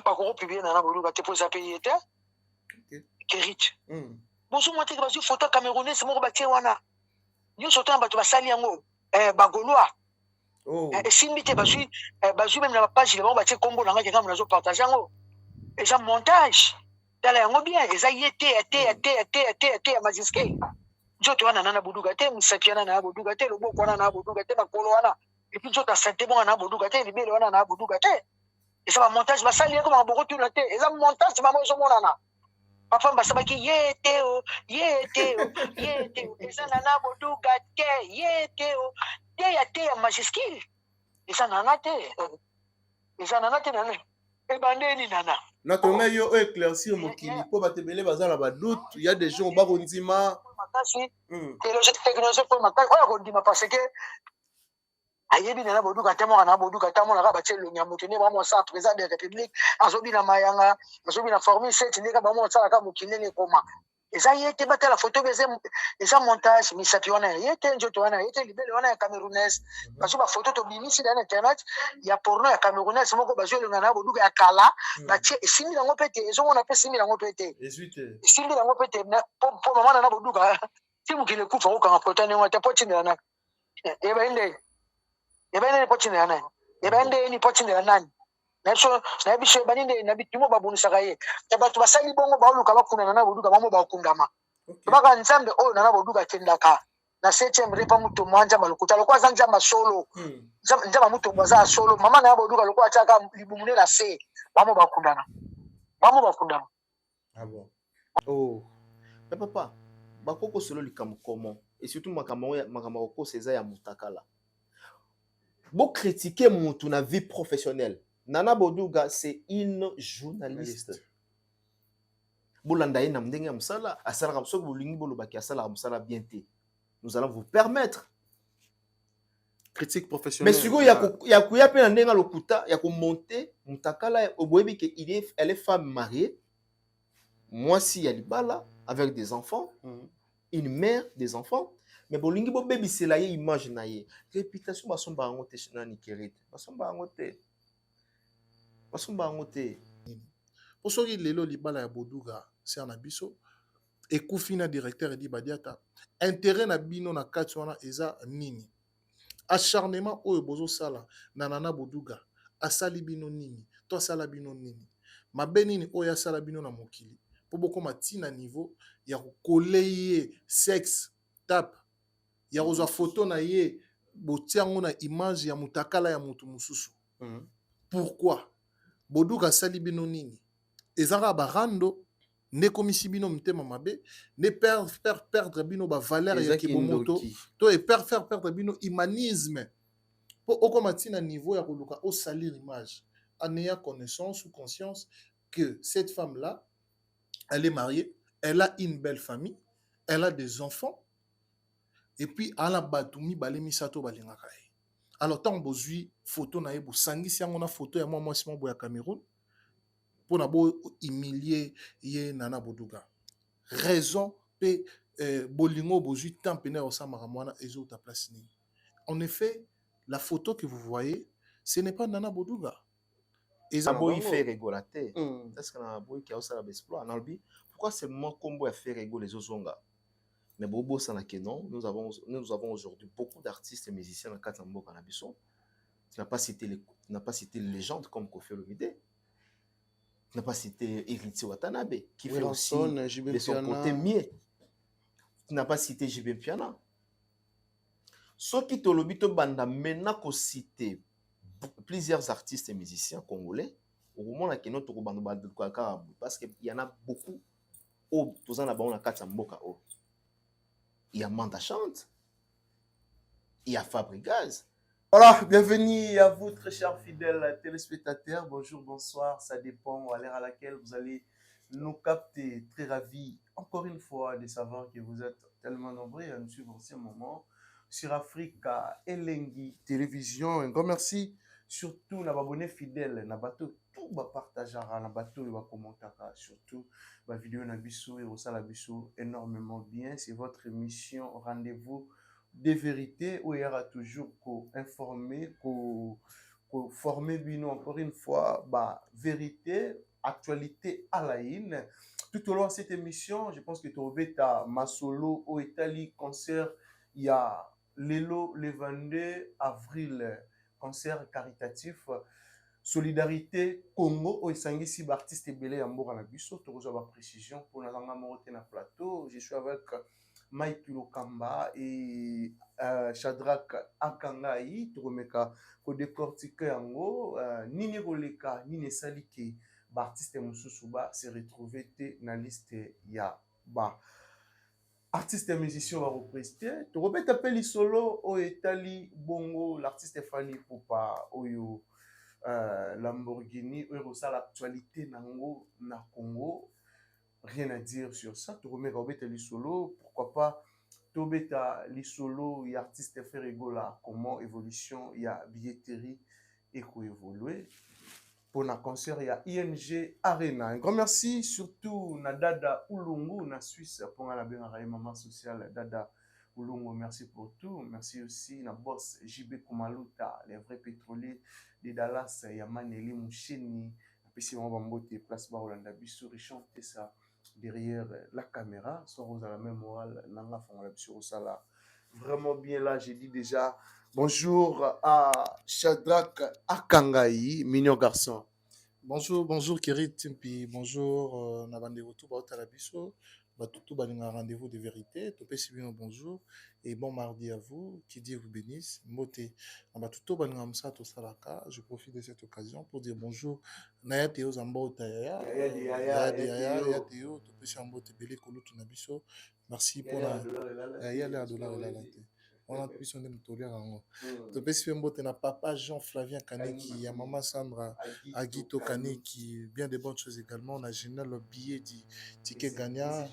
pas qu'on publie Nana Boudouga te pose à payer Kérit. Bonjour moi t'es basé photo camerounais c'est mon bâti wana. Nous sommes en bateau basali yango bagolois. Et si m'était basé même la page il va bâti combo nanga qui comme nous partager yango. Et ça montage. Dans la yango bien et ça y était majiske. Jo tu wana Nana Boudouga te musakiana na Boudouga te lobo kwana na Boudouga te makolo wana. Et puis jo ta santé bon na Boudouga te libele wana na Boudouga te. Et ça va montage basali yango ma beaucoup tout la te. Et ça montage ma mo zo monana. Papa basabaki yeteo eza Nana Boudouga te yeteo te ya majiskil eza nana te nana e bandeni nana na tonga yo éclaircir mokili po batebele bazala ba doute il y a des gens ba kondima makasi technologie pour makasi oya kondima parce que ayebi Nana Boudouga te mwana Boudouga te mwana ka batie lonya moto ne ba mo sa président de la république azobi na mayanga azobi na formule 7 ne ka ba mo sa ka mokili ne koma eza yete batala photo eza montage misapi wana yete njoto wana yete libele wana ya camerounaise bazo ba photo to bimisi na internet ya porno ya camerounaise moko bazo lenga na Boudouga ya kala batie esimi nango pete ezo mona pe simi nango pete esimi nango pete po mama Nana Boudouga ti mukile kufa ko kanga photo ne ngata poti na ebe poti na nani ebe ni poti na nani na biso baninde na bitimo babunisaka ye bato basali bongo baoluka bakunda Nana Boudouga bamo bakundama baka nzambe oyo Nana Boudouga kendaka na 7e repa muto mwanja malukuta lokwa zanja masolo nzamba muto baza solo mama Nana Boudouga lokwa ataka libumune na se bamo bakundana ah bon mais papa bakoko solo likambo comment et surtout makambo ko seza ya mutakala bo critiquer mutu na vie professionnelle. Nana Boudouga, c'est une journaliste. Nous allons vous permettre. Critique professionnelle. Mais si vous monter, elle est femme mariée. Moi, si elle est là, avec des enfants, une mère, des enfants. Mais bolingi bo baby c'est là image na ye. Réputation ba somba ngote na nikerite. Ba somba ngote. Pour ceux qui lelo libala ya Boudouga, c'est un abisso. Et Koufina directeur dit badiata. Intérêt na bino na kati wana eza nini. Acharnement oyo bozo sala na Nana Boudouga. Asali bino nini. To sala bino nini. Mabe nini oyo asala bino na mokili. Po boko matina niveau ya koleye sexe tape. Ya kozwa photo na ye botiango na image ya mutakala ya mutu mususu. Pourquoi? Boudouga sali bino nini? Ezara barando ne komisi bino mtema mabe ne perdre bino ba valeur ya kibomoto to et faire perdre bino humanisme po okomatina niveau ya koluka o salir image en ayant connaissance ou conscience que cette femme là elle est mariée, elle a une belle famille, elle a des enfants. Et puis, à la batoumi, balé misato balingaka. Alors, tant bozui photo na ebo sangi si on a photo ya moi si mon boya Cameroun pour na bo humilier ye Nana Boudouga. Raison pe bolingo bozui tant pener au samaramwana ezo ta place ni. En effet, la photo que vous voyez, ce n'est pas Nana Boudouga. Et ça boy fait régolater. Est-ce que na boy qui a aussi la exploit analbi pourquoi c'est moi combo à faire rigoler les ozonga. Mais Bobo Sanakenon, nous avons aujourd'hui beaucoup d'artistes et musiciens dans Katambo Cannabisson. Tu n'as pas cité les légendes comme Kofi Olomide. Tu n'as pas cité Héritier Watanabe, qui fait aussi de son côté mieux. Tu n'as pas cité JB Piana. Ce qui te l'obite banda maintenant qu'on cite plusieurs artistes et musiciens congolais, au moment où on a parce qu'il y en a beaucoup au tout en a Katambo. Il y a Manda Chante, il y a Fabrigaz. Voilà, bienvenue à vous, très chers fidèles téléspectateurs. Bonjour, bonsoir, ça dépend à l'heure à laquelle vous allez nous capter. Très ravi, encore une fois, de savoir que vous êtes tellement nombreux à nous suivre en ce moment sur Africa Elengi Télévision. Un grand merci, surtout à abonnés fidèles, à bateau, tout va partager, à bateau, il va commenter, surtout la vidéo na biso et au sala biso énormément bien. C'est votre émission Rendez-vous des vérités où il y aura toujours qu'au informer, qu'au former bino encore une fois, bah, vérité, actualité à la une. Tout au long de cette émission, je pense que tu as ma solo au Italie concert, il y a Lelo le 22 avril, concert caritatif. Solidarité Congo au Sangisi artiste Belé Yamboura na biso to ba précision pour na zanga morote na plateau. Je suis avec Mike Lokamba et Shadrach Akangai to remeka ko décortiquer yango nini koleka nini salike ba artiste mususu ba se retrouver te na liste ya ba artiste et musicien va représenter. Tu répètes appel solo au Italie bongo l'artiste Fali Poupa oyo Lamborghini ça l'actualité nango na Congo, rien à dire sur ça. Tu remets Robert les solo, pourquoi pas Tobeta les solo et artiste faire rigola comment évolution il y a billetterie et quoi évoluer. Pour un concert, il y a ING Arena. Un grand merci surtout na Dada Ulungu na Suisse pour la bien maman sociale Dada Ulungu. Merci pour tout. Merci aussi na boss JB Kumaluta, les vrais pétroliers de Dallas, Yamaneli Moucheni. Puis si on va monter place Barolanda Bissou, chanter ça derrière la caméra, soit aux à la même morale, nanga font la Bissou là. Vraiment bien là, j'ai dit déjà. Bonjour à Shadrach Akangai, mignon garçon. Bonjour Kérit Timpi, bonjour Nabande Rotou, Baotalabiso, Batoutou Balinga rendez-vous de vérité, Topé Sibino bonjour et bon mardi à vous, qui Dieu vous bénisse, Moté, Nabatoutou Balinga Msa Tosalaka, je profite de cette occasion pour dire bonjour, Naya Théo Zambo Taya, Yaya Théo, Topé Sambo Tebele Kolo Tunabiso, merci pour la Yaya dollar et la on a pu sonner le tolère en Topé Mbote na papa Jean-Flavien Kaneki, ya maman Sandra, Aguito Kaneki, bien de bonnes choses également. On a général le billet du ticket gagnant,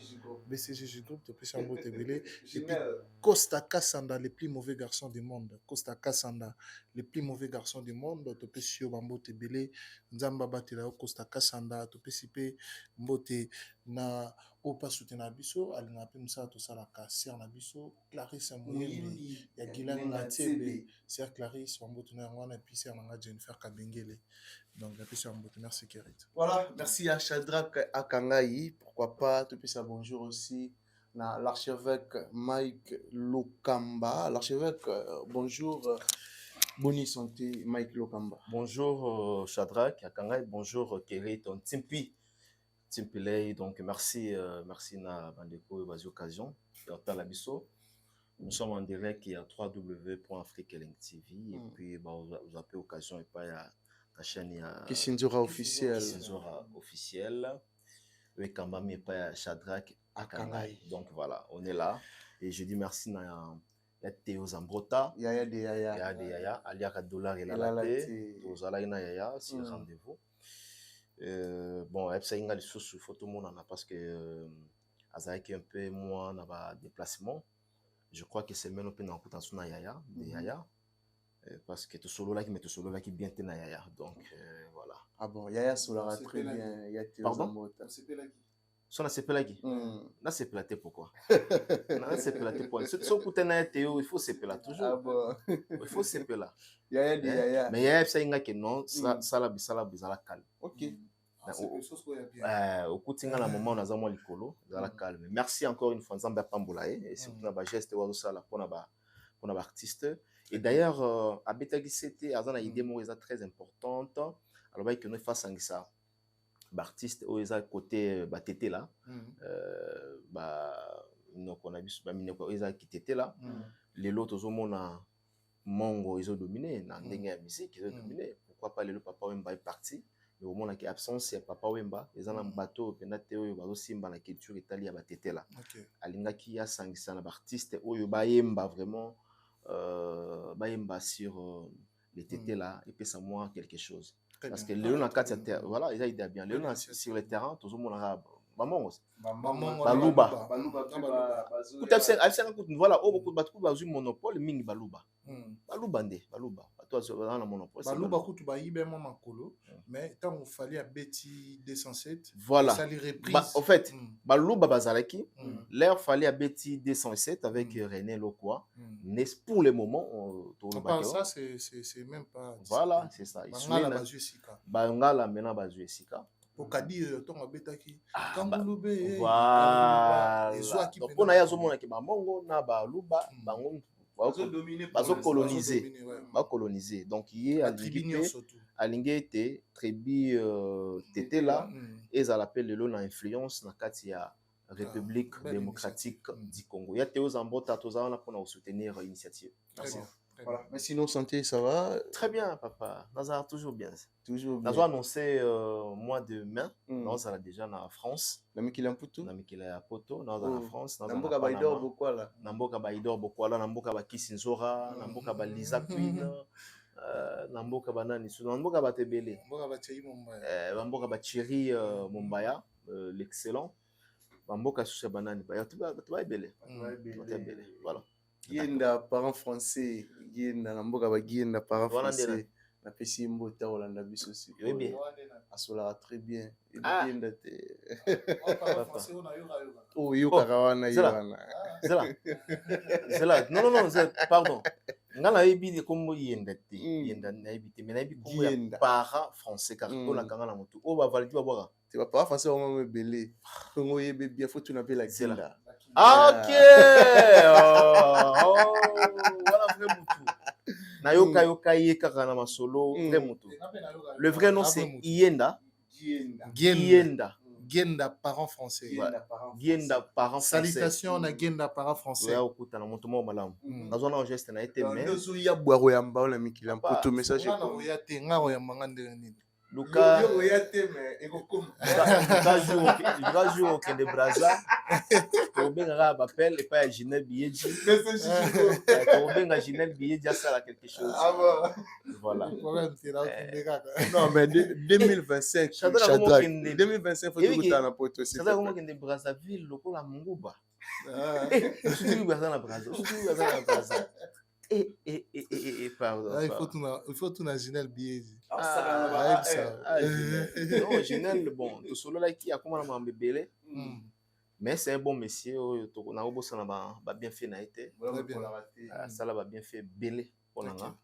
BCG Group, Topé Mbote Belé, et puis Costa Kassanda, les plus mauvais garçons du monde. Costa Kassanda, les plus mauvais garçons du monde. Topé Mbote Belé, Nzamba Batela, Costa Kassanda, Topé Mbote na Opa Soutena Biso, Alinape Moussa Tosalaka, Ser Nabiso, Clarisse Mouyembe, Yagilan Ngatebe, Ser Clarisse, Wambotuna Wana, et puis Ser Nanga Jennifer Kabengele. Donc, la question merci Kérit. Voilà, merci à Shadrach Akangai. Pourquoi pas, tu peux ça bonjour aussi à l'archevêque Mike Lokamba. L'archevêque, bonjour. Bonne santé, Mike Lokamba. Bonjour Shadrach Akangai, bonjour Kérit, on Timpi. Timpilei, donc merci, merci na Bandeko et occasion. Nous sommes en direct il y a www.afrikelink TV et puis bah, vous avez occasion et pas à la chaîne Kisindura officiel. Kisindura officiel. Oui, quand même et pas Shadrach Akangai. Donc voilà, on est là et je dis merci na Théo Zambrota. Yaya de Yaya. Aliaka dollar et la latte. Tozala ina Yaya, c'est rendez-vous. Bon, ça y est, sous photo parce que Azaïki un peu moins dans déplacement. Je crois que c'est même un peu dans le Yaya, de Yaya, parce que tout solo là qui bien te na Yaya. Donc voilà. Ah bon, Yaya Solara très bien. Pardon? Son a sepelagi. Na sepelate pourquoi? Na sepelate pourquoi? Ce que na Théo, il faut sepeler toujours. Ah bon. Il faut sepeler. Yaya de Yaya. Mais Yaya ça y est que non, ça la bizarre calme. OK. Au coup de un moment, on a zamo likolo, la calme. Merci encore une fois, Nzamba Pambolae, et surtout na ba geste wa ça pour na ba artiste. Et d'ailleurs, à Betagi c'était azana idée mo très importante. Alors bah que nous faisons ça. Ba artiste au côté ba tété là. Bah donc on a vu ba mineko eza qui tété là. Les lots aux mona mongo ils ont dominé, na ndenge musique ils ont dominé. Pourquoi pas le papa Wemba est parti? Mais au moment où il y a absence, il y a Papa Wemba, les gens en bateau, il y a la culture italienne à Tété là. Alinga qui y a 500 artistes, où il y a vraiment sur les Tété là, et puis ça moi quelque chose. Parce que Léon a 4 voilà, il a bien. Léon sur le terrain, tout le monde arabe. Bamongos. Baluba. Voilà, beaucoup de monopole, mingi Baluba. Baluba nde, Baluba. Toi, tu as un monopole. Baluba, tu as eu un makolo, mais tant qu'il fallait à Betty 207, voilà. Ça les reprise. En fait, Baluba Bazalaki, l'air fallait à Betty 207 avec René Lokwa. N'est pour le moment, ça, c'est même pas. Voilà, c'est ça. Bangala maintenant Bazuesika. Pour Kadi, ton abetaki. Kangulube. Voilà. Donc, on a yazo mona ki bamongo na Baluba, bango coloniser. Donc, il est à l'ingété, tribu tété là, et ça l'appelle le lot d'influence dans la République démocratique du Congo. Il y a Théo Zambota, tous on a pour soutenir l'initiative. Merci. Voilà. Mais sinon, santé, ça va? Très bien, papa. Nous avons toujours bien. Toujours bien. Nous avons annoncé mois de mai. Nous sommes déjà en France. Nous sommes en Poto. Nous sommes en Poto. Nous sommes en France. Nous sommes en Baïdor, Bokwala. Nous sommes en Baïdor, Bokwala. Nous sommes en Kisinzora. Nous sommes en Lisa Queen. Nous sommes en Nani. Nous sommes en Tebele. Nous sommes en Thierry Mumbaya, l'excellent. Nous sommes en Banani. Voilà. Gienda parents français, Gienda namboka ba Gienda parents français. Na pesi mbota Olanda biso aussi. Oui bien. Asola très bien. Gienda te. Parents français on a yoga. Oh yoga kawana yoga. C'est là. Non, pardon. Ngala yebi kombo Gienda te. Gienda na yebi te. Mais na yebi kombo ya parents français car on la kanga na moto. O ba validi ba boka. C'est pas parents français on me belé. Kongo yebi bien faut tu n'appeler la Gienda. Ok. Voilà vrai mutu. Na yoka ye kaka na masolo vrai mutu. Le vrai nom c'est Ienda. Gienda parents français. Gienda parents français. Salutations na Gienda parents français. Ya okuta na moto mo malamu. Nazo na geste na été mais. Ndozo ya bwaro ya mbao na mikila mpoto message. Ngana ya te ngaro ya mangande nini. Luka yo ya te mais ekokoma. Luka jour au Kende Braza. Tobenga ba appel et pas Ginel Biyeji. Tobenga Ginel Biyeji ça là quelque chose. Ah bon. Voilà. Non mais 2025 Shadrach 2025 faut tout dans la poto c'est. Ça comment Kende Brazzaville lokola Munguba. Tu Braza na Braza. Pardon. Il faut tout na Ginel Biyeji. Non, Ginel, bon, tout solo là qui a comment on bébé. Mais c'est un bon monsieur. On a au bout ça va bien fait na été. Ça là va bien fait belé pour l'anga.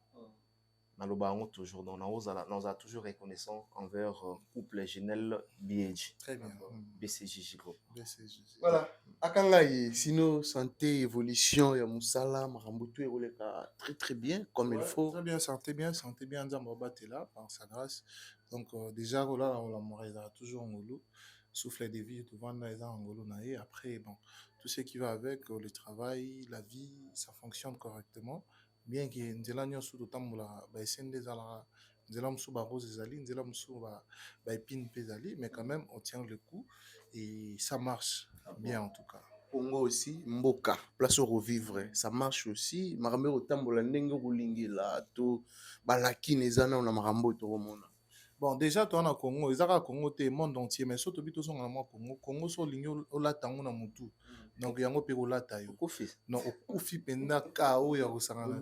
Dans le baron toujours. Donc on a toujours reconnaissant envers couple Ginel Biyeji. Très bien. BCJ Group. Voilà. Akangai, sinon santé, évolution, ya musala, marambutu évolue très très bien comme il faut. Très bien, santé bien, Nzamba est là par sa grâce. Donc déjà là on l'a toujours ngolo, souffle de vie tout vendre les ngolo naé. Après bon, tout ce qui va avec le travail, la vie, ça fonctionne correctement. Bien que nzela nyonso to tambola ba esende zala nzela musu ba rose ezali, nzela musu ba épine ezali, mais quand même on tient le coup et ça marche bien en tout cas. Congo aussi, Mboka, place au revivre, ça marche aussi. Marambe au tambola ndenge rulingi la to balaki nezana na marambo to romona. Bon déjà toi na Congo, ezaka Congo te monde entier mais surtout bito songa na Congo, Congo so lingo olatango na mutu. Donc yango pe olata yo. Okufi. Non okufi penda ka o ya osangana.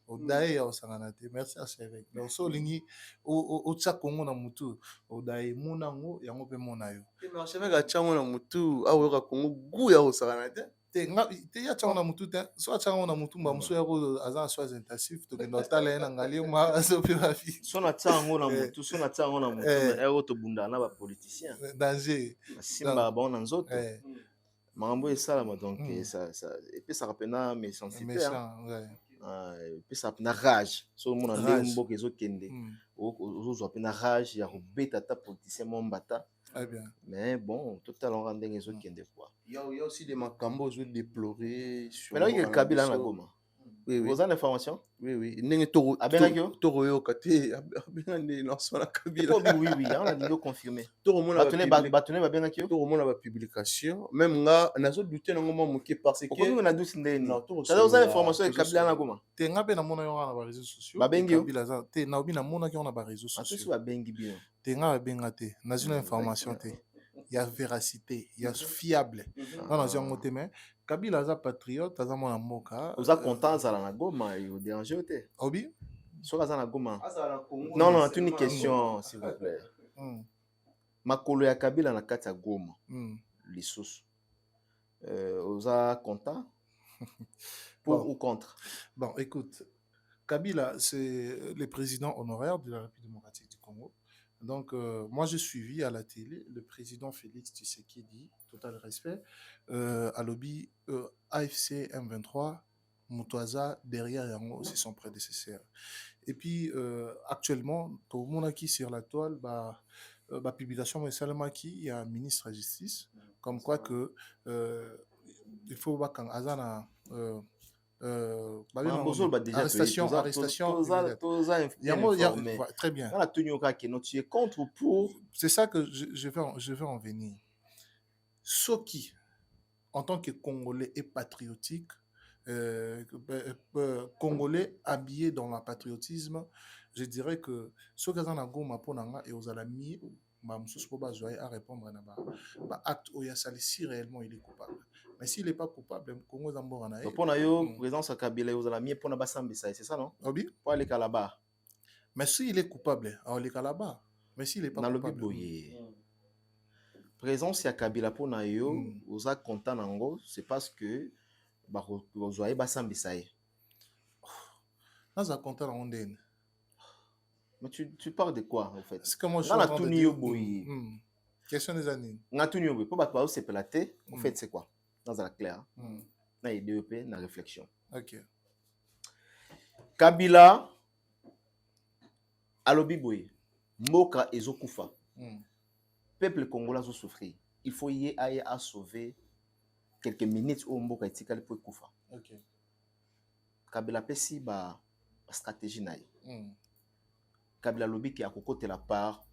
Odaye ya osangana te. Merci à Chérec. Donc so lingi o tsa Congo na mutu, odaye munango yango pe mona yo. Mais Chérec a tsango na mutu, awo ka Congo gu ya osangana te. Te ya tsango na mutu te. So tsango na mutu ba muso ya ko azan soins intensifs to kendo tala na ngali ma so pe ba fi. So na tsango na mutu, so na tsango na mutu, ero to bunda na ba politicien. Danger. Simba ba na nzoto. Marambo et ça donc ça et puis ça rappelle mes sensibilités et puis ça na rage so mon ande mboka ezokende ozo na rage ya robeta ta politicien mombata. Très bien. Mais bon total on rende ezokende quoi. Il y a aussi des makambo zo déplorer sur. Mais là il y a Kabila na Goma. Oui. Vous avez l'information? Oui. Ndenge toro yo kate abengande lancement la Kabila. Oui, on a dit confirmé. Toro mona batone ba benga kyo. Toro mona ba publication. Même nga nazo douter nango moke parce que. Pourquoi on a douté ndeni? Non, toro. Ça vous avez l'information de Kabila na Goma. Te nga be na mona yo na ba réseaux sociaux. Kabila za te na obi na mona ki on a ba réseaux sociaux. Atu ba bengi bien. Te nga ba benga te. Na zuna information te. il y a véracité, il y a fiable. Non, non, j'ai un mot mais Kabila aza patriote, aza mwana mboka. Oza content za na Goma, il dérange te. Obi? So aza na Goma. Non, non, tu une question s'il vous plaît. Makolo ya Kabila na kati ya Goma. Lisusu. Oza content pour ou contre? Bon, écoute, Kabila, c'est le président honoraire de la République démocratique du Congo. Donc, moi, j'ai suivi à la télé le président Félix Tshisekedi, total respect, à lobby AFC M23, Moutouaza, derrière Yango, c'est son prédécesseur. Et puis, actuellement, tout le monde qui sur la toile, publication, mais seulement qui il y a un ministre de la Justice, comme quoi que il faut quand Azana arrestation très bien. Tu es contre ou pour? C'est ça que je vais en venir. Soki, en tant que Congolais et patriotique, Congolais habillé dans le patriotisme, je dirais que ce que Azana Goma Ponanga et aux alami à répondre à acte où il y a si réellement il est coupable. Mais s'il n'est pas coupable, Congo Zamborana. Pour la présence à Kabila aux alami pour na basambisa, c'est ça non? Oui. Pour aller là-bas. Mais s'il est coupable, on est là-bas. Mais s'il n'est pas coupable. Présence à Kabila pour na yo, aux a content nango, c'est parce que vous avez basambisa. Nous a content en Ondine. Mais tu parles de quoi en fait? C'est comme je suis question des années. Pour battre c'est pelaté, en fait c'est quoi? Dans la claire. Dans les DEP, dans la réflexion. OK. Kabila alobi boye. Moka ezokufa. Peuple congolais a souffert. Il faut y aller à sauver quelques minutes au Mboka etikali pour kufa. OK. Kabila pesi ba stratégie naïe. Kabila lobby qui a côté la part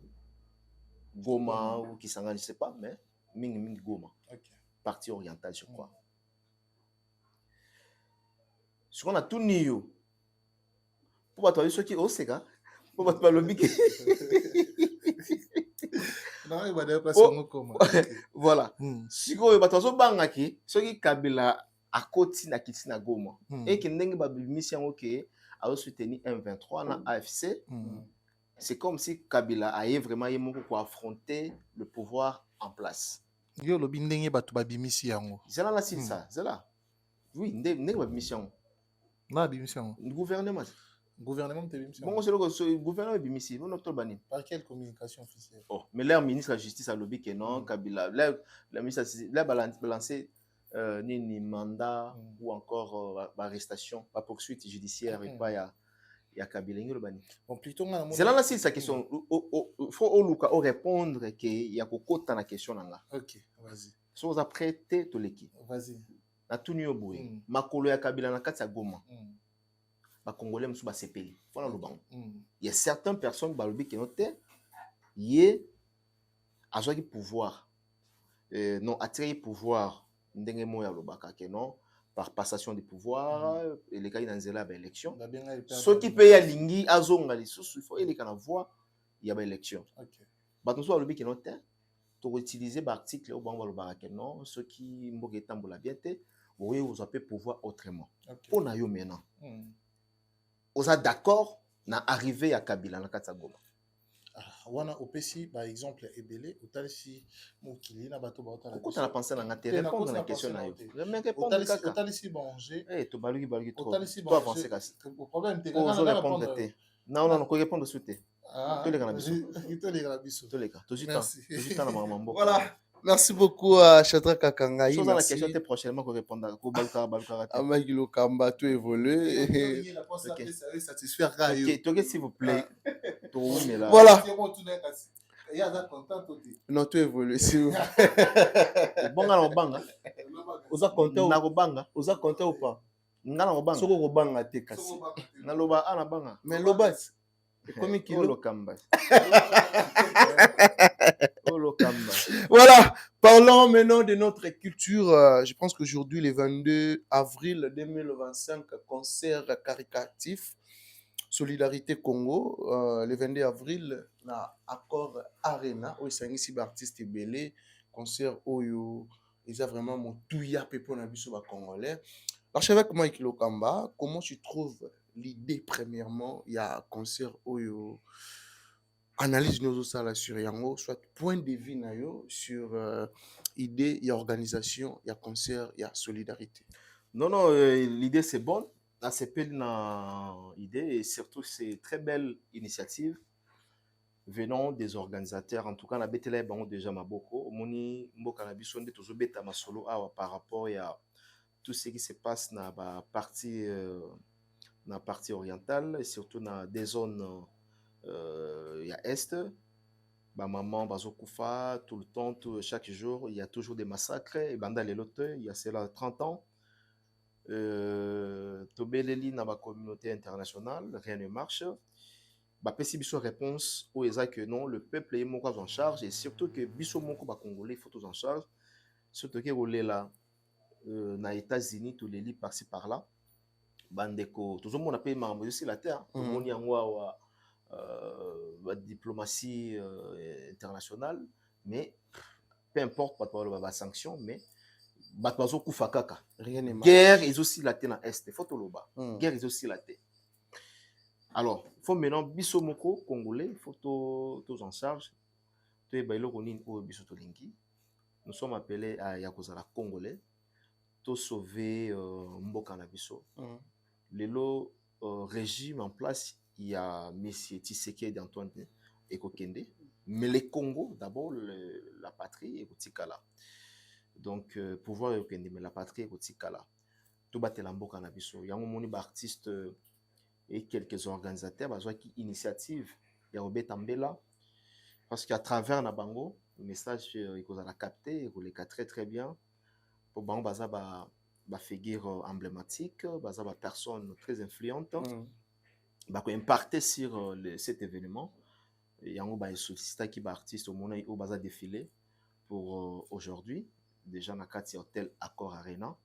Goma ou Kisangani, je ne sais pas, mais Ming Goma. Okay. Partie orientale, je crois. Ce qu'on a tout nié. Pour battre ceux qui osent, pour battre le lobby qui. Voilà. Si vous battre bangaki, ceux qui Kabila à côté na Kisina Goma et qui n'engue pas mission OK à soutenir M23 na AFC. C'est comme si Kabila a vraiment pour affronter le pouvoir en place. Yo lobi ndenge batu babimisi yango. C'est là ça, c'est là. Oui, ndenge babimisi. Na bimisi yango. Gouvernement. Gouvernement te bimisi. Bon, c'est le gouvernement bimisi, on octobre bani. Par quelle communication officielle? Oh, mais leur ministre de la justice a lobby que non, Kabila, leur ministre leur balancer ni mandat ou encore arrestation, pas poursuite judiciaire et pas il y a Kabila le bani. Bon, plutôt c'est là sa question. Il faut répondre qu'il y a kokota na question là. OK, vas-y. So vous apprêtez tout l'équipe. Vas-y. Na tuni oboye. Makolo ya Kabila na kati ya Goma. Ba Congolais musu ba sepeli. Fona lobango. Il y a certaines personnes ba lobi qui noté yé azwa ki pouvoir. Non, attirer pouvoir ndenge mo ya lobaka que non. Par passation de pouvoir, et les cas dans la élection. Ce qui paye à Lingi, à Zonga, il faut qu'il y ait une voix, il y a une élection. Bah, nous sommes le but qui note, pour utiliser l'article, non, ceux qui m'ont été en bien, vous avez pouvoir autrement. Pour nous maintenant, vous êtes d'accord, na arrivé à Kabila, na Katsagoma. Wana opesi par exemple ebele otalisi mokili na bato ba otala. Pourquoi tu as pensé dans te répondre à la question na yo? Mais répondre kaka. Otalisi banger. Eh, to baluki tout. Otalisi banger. Toi avancer kasi. Le problème te kana répondre te. Non, ko répondre sous te. Ah. To les kana biso. To les kana biso. To les kana. To juste na mambo. Voilà. Merci beaucoup à Chatra Kakangaï. Chose à la question prochainement qu'on répondra. Amagilo Kamba, tout évolue. Satisfaire Ok, s'il vous plaît. Voilà. Non, tout évolue. Bon, alors, banga. Osa compter ou pas? Ngana obanga. Soko obanga te kasi. Na loba ana banga. Mais lobas. Comme kilo Kamba. Voilà, parlons maintenant de notre culture. Je pense qu'aujourd'hui, le 22 avril 2025, concert caritatif Solidarité Congo. Le 22 avril, na accord Arena, où il s'agit d'artistes belés concert oyo ils a vraiment mon touya pepo na biso ba congolais. L'archevêque Mike Lokamba, comment tu trouves l'idée premièrement il y a concert oyo analyse nos sala sur yango soit point de vue na yo sur idée il y a organisation il y a concert il y a solidarité. Non, non, l'idée c'est bonne. C'est une idée et surtout c'est très belle initiative venant des organisateurs. En tout cas, la BTL bango déjà maboko. Moni mboka na biso nde tozo beta masolo awa par rapport à tout ce qui se passe na partie orientale et surtout dans des zones ya est. Ba maman bazo kufa tout le temps, chaque jour, il y a toujours des massacres et banda les lote, il y a cela 30 ans. Tobeleli na ba communauté internationale, rien ne marche. Bah pesi biso réponse au eza que non, le peuple est moko en charge et surtout que biso moko ba congolais faut tous en charge. Surtout que rolé là na États-Unis tous les lits par-ci par-là. Bandeko, tout le monde a payé mambo aussi la terre. Tout le monde y a la diplomatie internationale, mais peu importe pas de la sanction, mais batwazo kufakaka. Rien n'est guerre est aussi la terre dans est. Faut tout le bas. Guerre est aussi la terre. Alors, il faut maintenant, biso moko congolais, il faut tous en charge. Nous sommes appelés à Yakozala congolais, tout sauver Mboka na biso. Le régime en place, il y a M. Tshisekedi d'Antoine Ekokende, mais le Congo, d'abord, la patrie est Kotikala. Donc, pouvoir Ekokende, mais la patrie est Kotikala. Tout batte la Mboka na biso. Il y a un moni artiste et quelques organisateurs qui initiative il y a Robert Tambela parce qu'à travers Nabango le message il a capté il les très très bien pour Bango baza ba figure emblématique baza ba personne très influente ba ko impacter sur cet événement et yango ba sollicita qui ba artiste au monde au baza défilé pour aujourd'hui déjà na kati hôtel Accor Arena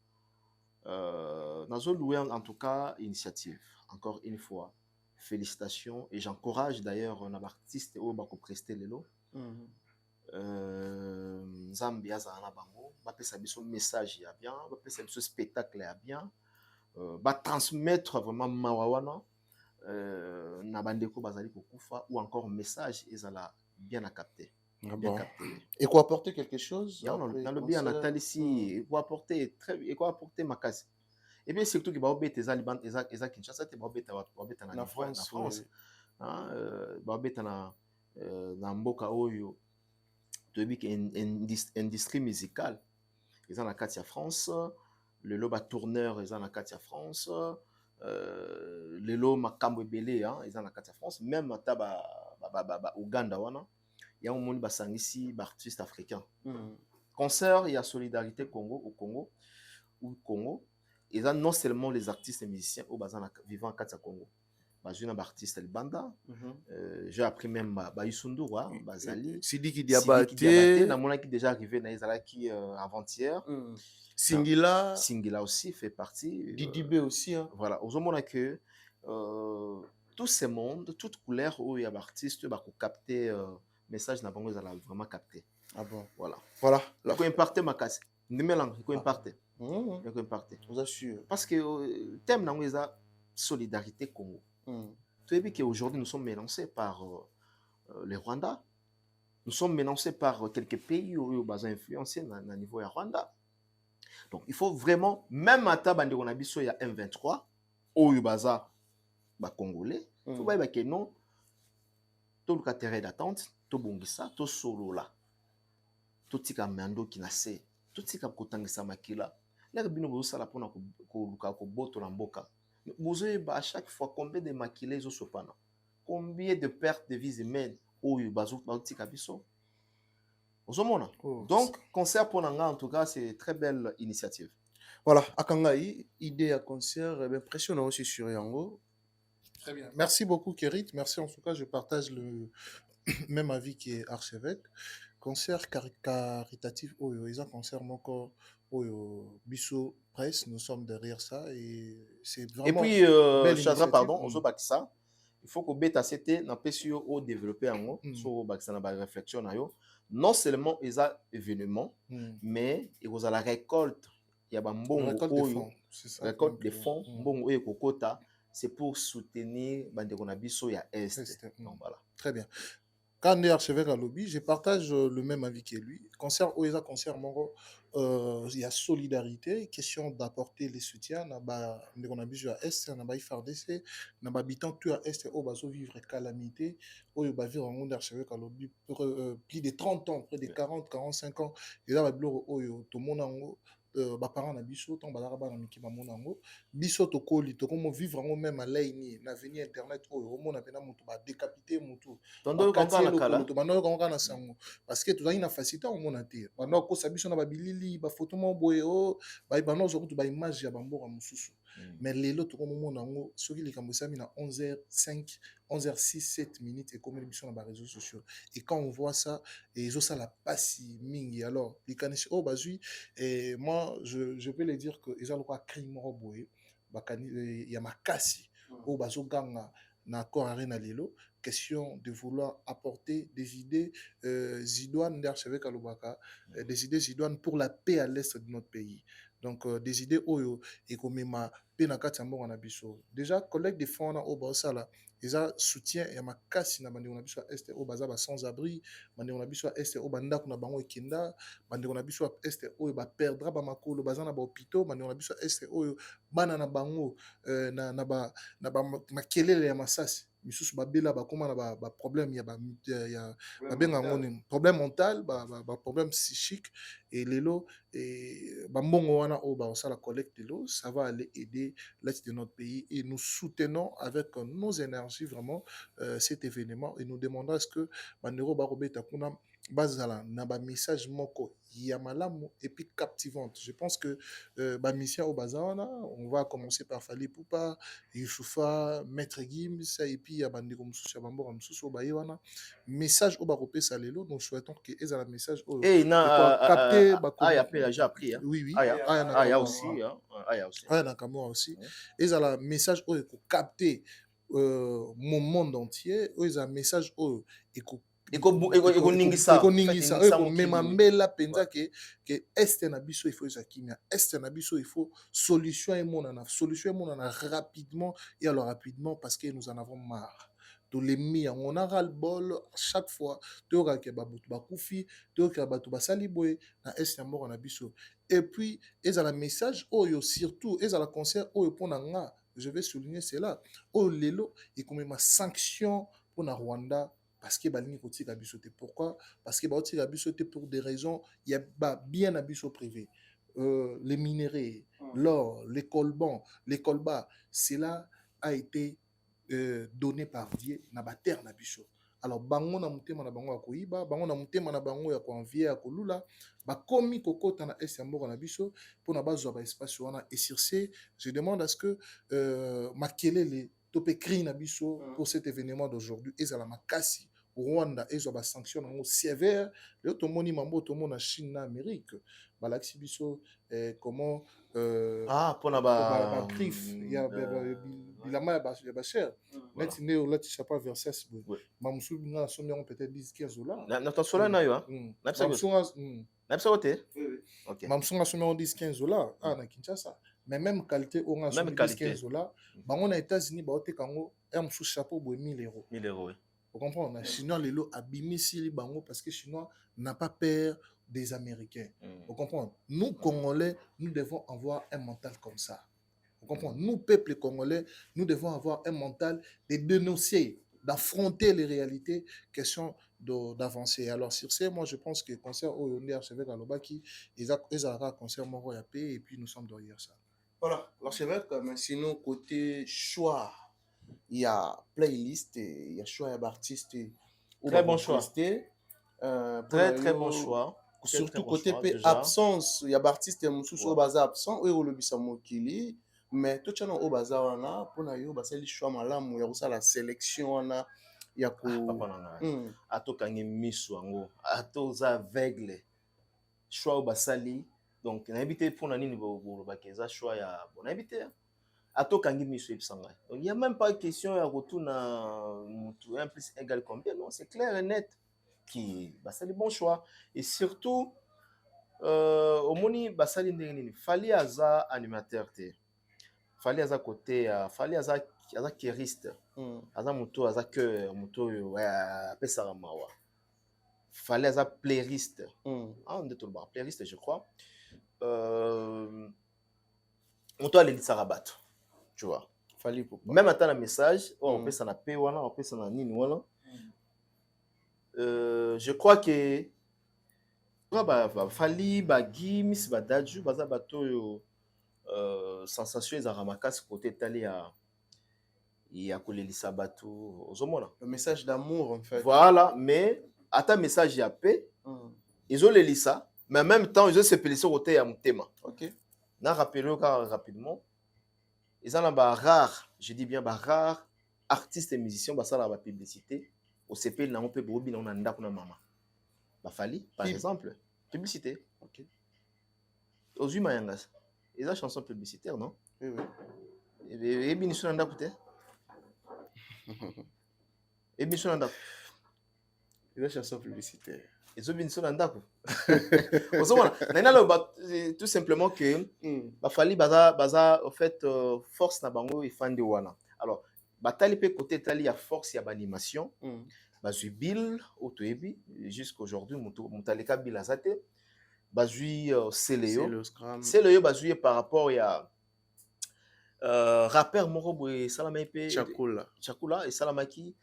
en tout cas initiative. Encore une fois, félicitations et j'encourage d'ailleurs un artiste au bako prester lelo. Zambia za na bango, ba pesa biso message ya bien, ba pesa biso spectacle ya bien, ba transmettre vraiment mawawana na bandeko bazali kokufa ou encore message ezala bien à capter. Bien capté. Et quoi apporter quelque chose dans le bien natal ici, et quoi apporter ma case. Et bien surtout que Baobé tes aliban eza Kinshasa te Baobé na France Baobé na mboka oyo tobi que industrie musicale eza na kati ya France le loba tourneur eza na kati ya France le lo makambo ebele eza na kati ya France même ata ba Uganda wana il y a un monde basangisi artistes africains concert il y a solidarité Congo au Congo et ça non seulement les artistes et musiciens au bazan vivant à Katia Congo bazuna artiste el banda j'ai appris même Bayusundura Bazali Sidiki Diabaté na mona qui déjà arrivé na Ezala qui avant-hier Singila aussi fait partie Didibé aussi voilà aux hommes que tous ces mondes toute couleur où il y a artistes bah capter message na bango ezala vraiment capté voilà il faut imparter ma casse numélang il faut imparter vous assure parce que thème nango eza solidarité Congo tu as vu qu'aujourd'hui nous sommes menacés par les Rwandais nous sommes menacés par quelques pays où ils sont influencés na niveau ya Rwanda donc il faut vraiment même à tabande on a biso ya M23 où baza ba congolais faut pas que non tout le terrain d'attente to bongisa to solo là tout tika mando qui nase tout tika kotangisa makila là bino bo sala pona ko luka ko boto na mboka bozoe ba à chaque fois combien de makilés zo sopana combien de pertes de vies humaines au bazo tika biso ozomona donc concert pour nanga en tout cas c'est une très belle initiative voilà akangai idée à concert impressionnant aussi sur Yango. Très bien. Merci beaucoup, Kérit. Merci en tout cas. Je partage le même avis qui est archevêque. Concert caritatif, ils ont concert encore Bisso Presse. Nous sommes derrière ça et c'est vraiment. Et puis, Chadra, pardon, on se bat ça. il faut que beta c'était na PSO au développer en sur baxana ba réflexion na yo non seulement les événements mais il y a la récolte il y a mbongo oyo récolte des fonds mbongo oyo kokota c'est pour soutenir bandeko na biso ya est donc voilà très bien. Quand archevêque à lobby, je partage le même avis que lui. Concert OESA, concert Mongo, il y a solidarité, question d'apporter les soutiens. On a besoin à Est, on a besoin FARDC, on a habitant tout à Est, on va vivre calamité. On va vivre en monde archevêque à lobby pour plus de 30 ans, près de 40, 45 ans. Et là, tout le monde parents na biso tant bazaka bana miki ba monango biso to koli to comme vivre en même à l'aini na venir internet o mona pena mutu ba décapiter mutu tondo kanga na kala to bano kanga na sango parce que to na facilité o mona te bano ko sabiso na ba bilili ba photo mo boye o ba bano zo ko ba image ya bamboka mususu mais lelo to comme monango soki likambo sami na 11h05 11h06 7 minutes et comme l'émission dans les réseaux sociaux et quand on voit ça et ils ont ça la passe mingi alors les canissent oh bazui et moi je peux les dire que ils ont le quoi crime roboé il y a ma cassi oh bazo ganga na corps arena lelo question de vouloir apporter des idées zidoines d'archevêque Kalobaka des idées zidoines pour la paix à l'est de notre pays donc des idées oyo et comme ma penakati mbongo na biso déjà collègue des fonds na au là ils ont soutien et ma casse na bande on a biso est au baza ba sans abri bande on a biso est au banda kuna bango ekinda bande on a biso est au ba perdra ba makolo baza na ba hôpitaux bande on a biso est au bana na bango na ba makelele ya masasi misusu babela bakoma na ba problème ya benga ngoni problème mental ba problème psychique et lelo et bambongo wana o ba ça la collecte de l'eau ça va aller aider l'est de notre pays et nous soutenons avec nos énergies vraiment cet événement et nous demandons à ce que bandero barobeta kuna bazala na ba message moko ya malamu et puis captivante. Je pense que ba mission au bazana on va commencer par Fally Poupa, Youssoufa, Maître Gims et puis ya bandeko mususu ya bamboka mususu ba yewana message au baropé salelo nous souhaitons que ezala message au capter ba j'ai appris hein. Oui aya aussi aya nakamwa aussi ezala message au capter mon monde entier ezala message au ekoningisa mema mbela penza ke este na biso il faut ezakimia este na biso il faut solution emonana rapidement et alors rapidement parce que nous en avons marre to lemi on a ras le bol chaque fois to ka ke babutu bakufi to ka batu basali boye na este moko na biso et puis ezala message oyo surtout ezala concert oyo pona nga je vais souligner cela oyo lelo et comme ma sanction pour na Rwanda parce que balingi kotika biso te pourquoi parce que baotika biso te pour des raisons il y a bien à biso privé les minerais l'or les colbans les colbas cela a été donné par Dieu na ba terre na biso alors bango na mutema na bango ya koyiba bango na mutema na bango ya koenvier ya kolula bakomi kokota na est ya mboka na biso mpona bazwa ba espace wana et sur ce je demande à ce que makelele topé cri na biso pour cet événement d'aujourd'hui ezala makasi Rwanda ezwa ba sanction nango sévère le tomoni mambo tomona Chine na Amérique balakisi biso comment pona ba griffe ya bilama ya ba cher net neo lati chapa verset mamusu na somme peut-être 10 15 dollars na tosola na yo na psa côté OK mamusu na somme 10 15 dollars na Kinshasa mais même qualité on a 10 15 dollars bango na États-Unis ba oteka ngo musu chapeau boy 1000 euros oui. Vous comprenez? Chinois, les lots abimisi les bango parce que Chinois n'a pas peur des Américains. Vous comprenez? Nous, Congolais, nous devons avoir un mental comme ça. Vous comprenez? Nous, peuple congolais, nous devons avoir un mental de dénoncer, d'affronter les réalités, question d'avancer. Alors, sur ce, moi, je pense que le concert au archevêque à Lobaki, ils ont un concert moro ya paix et puis nous sommes derrière ça. Voilà, l'archevêque, mais sinon, côté choix, il y a playlist, il y a choix d'artistes. Très bon choix. Très bon choix. Surtout côté absence, il y a artistes qui sont absents, et le bisamo kili, mais tout le monde au bazar wana pour na yo basali choix malamu ya kusala sélection wana ya ko papa nanga. Atokangi misu ngo, atoza aveugle. Choix au basali. Donc na habité pour na nini bo bakeza choix ya bon habité. atokangi miso epsanga. Donc il y a même pas question ya retourner 1 plus 1 égale combien, non, c'est clair et net qui c'est le bon choix. Et surtout au moni basali ndenge nini fali aza animateur te, fali aza côté fali aza chériste, aza moto aza cœur moto apesaka mawa, fali aza playlist nde toloba playlist je crois, moto alelisaka bato, tu vois, fali pour même ata na message on pesa na pe wana on pesa na nini wana. Je crois que fali Gims Daju baza bato yo sensation ezaka makasi côté tali ya kolelisa bato ozomona le message d'amour en fait, voilà, mais ata message ya paix ezolelisa, mais en même temps ezosepelisa côté ya motema. OK, na rappelé rapidement ezana ba rare, je dis bien ba rare artistes et musiciens basala ba publicité au sepeli nango pe bobi na ndako na mama bafali par exemple publicité. OK, ozwi mayanga eza chanson publicitaire, non? Oui, oui. Et bien sur ndako te et bien sur ndako eza chanson publicitaire ezo bien sur ndako ozomona na loba tout simplement que bafali baza au fait force na bango efandi wana. Alors batali pe côté tali ya force ya animation bazwi bill otoyebi jusqu'aujourd'hui mutaleka bill azate bazwi Seleyo bazwi par rapport ya rappeur moko boye salama pe Chakula et salamaki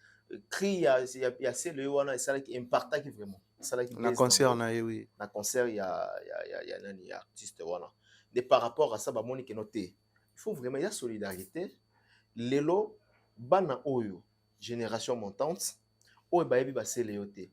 cri ya Seleyo wana esalaki impactaki vraiment esalaki na concert na oui na concert ya nani ya artiste wana. De par rapport à ça bamoni ke noté il faut vraiment ya solidarité lelo bana oyo génération montante oyo bayebi Seleyo te,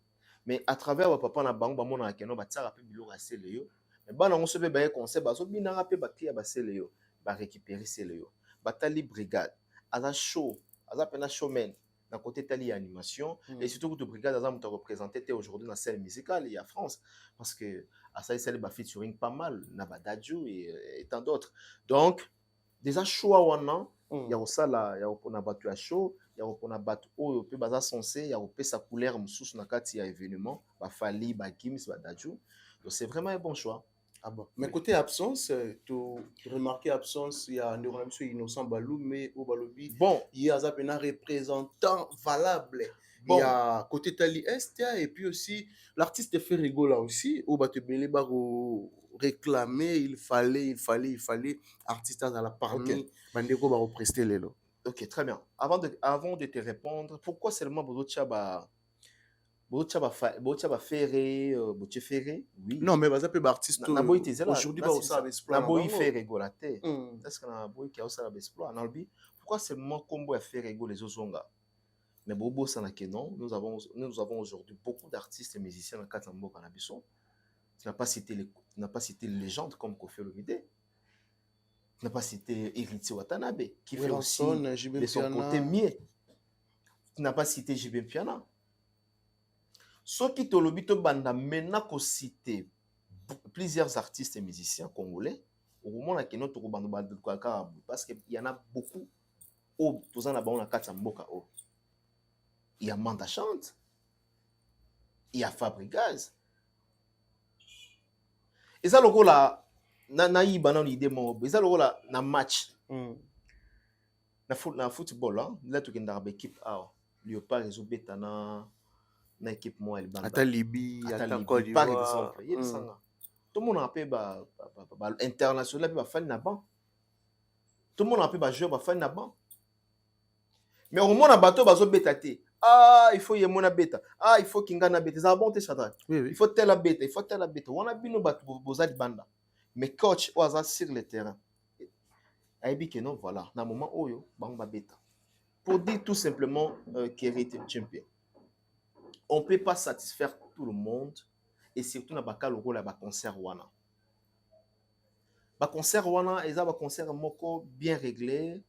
mais à travers papa na bango bamona ke no batsaka pe biloko ya Seleyo, mais bana ngo sobe baye concert bazo binanga pe baklia Seleyo ba récupérer Seleyo batali brigade aza show aza pena showman na côté tali animation et surtout que brigade aza muto représenté aujourd'hui na scène musicale ya France parce que asa isali ba featuring pas mal na Daju et tant d'autres. Donc déjà show wana ya osala ya opona bato ya show ya opona bato oyo pe baza censé ya opesa couleur mususu na kati ya événement bafali Gims Daju. Donc c'est vraiment un bon choix. Ah bon. Mais côté absence, tu remarqué absence, il y a un Innocent Balou, mais au Balobi, bon, il y a un représentant valable. Bon. Il y a côté Tali Estia, et puis aussi l'artiste fait rigoler aussi, au Batebele Baro réclamer, il fallait, artiste dans la parmi, Bandeko Baro prester les lots. Ok, très bien. Avant de te répondre, pourquoi seulement Bodo Tchaba Ferré, oui. Non, mais vas-y, peu artiste aujourd'hui, na boy fait rigolater. Est-ce que na boy qui a aussi l'exploit Nalbi? Pourquoi seulement combo a fait rigoler les Ozonga? Mais bobo ça n'a que non. Nous avons aujourd'hui beaucoup d'artistes et musiciens dans Katambo Cannabison. Tu n'as pas cité les légendes comme Kofi Olomide. Tu n'as pas cité Héritier Watanabe qui fait aussi de son côté mieux. Tu n'as pas cité JB Piana. Ce qui te lobby te banda maintenant qu'on cite plusieurs artistes et musiciens congolais au moment où notre parce qu'il y en a beaucoup au tous en abon na Katamboka o il y a Manda Chante, il y a Fabrigaz et ça le rôle là na yiba na l'idée mo et ça le rôle là na match na football là là tu kenda ba équipe a Léopard et Zobeta na équipe moi elle bande ata Libye ata Côte d'Ivoire par exemple il sanga tout le monde a peu ba international ba fan na ban tout le monde a peu ba joueur ba fan na ban mais au moins na bateau bazo beta te il faut yemona beta il faut kinga na beta ça bon te chata il faut telle beta on a bino bato bozali banda mais coach au hasard sur le terrain aibi que non voilà na moment oyo bango ba beta pour dire tout simplement qu'Héritier champion. On ne peut pas satisfaire tout le monde et surtout dans le rôle de concert wana. Concert wana, ils ont un concert moko bien réglé,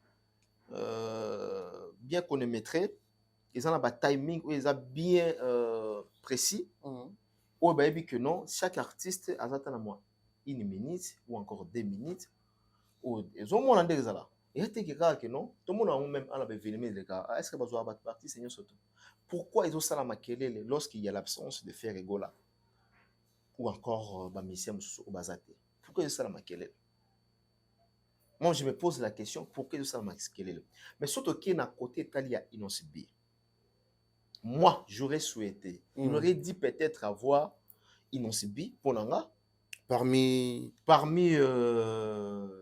bien chronométré. Ils ont un timing où ils ont bien précis. Où ils disent que non, chaque artiste a 1 minute ou encore 2 minutes. Ils ont moins de là. Et que non, tout le monde a même à la les gars. Est-ce que vous avez parti, Seigneur Soto? Pourquoi ils ont ça la maquille lorsqu'il y a l'absence de faire égola ou encore Bamissia au Bazate? Pourquoi ils ont ça la maquille? Moi, je me pose la question, pourquoi ils ont ça la maquille? Mais surtout qu'il y a un côté italien innocent. Moi, j'aurais souhaité, il aurait dit peut-être avoir Inosibi pour Nanga. Parmi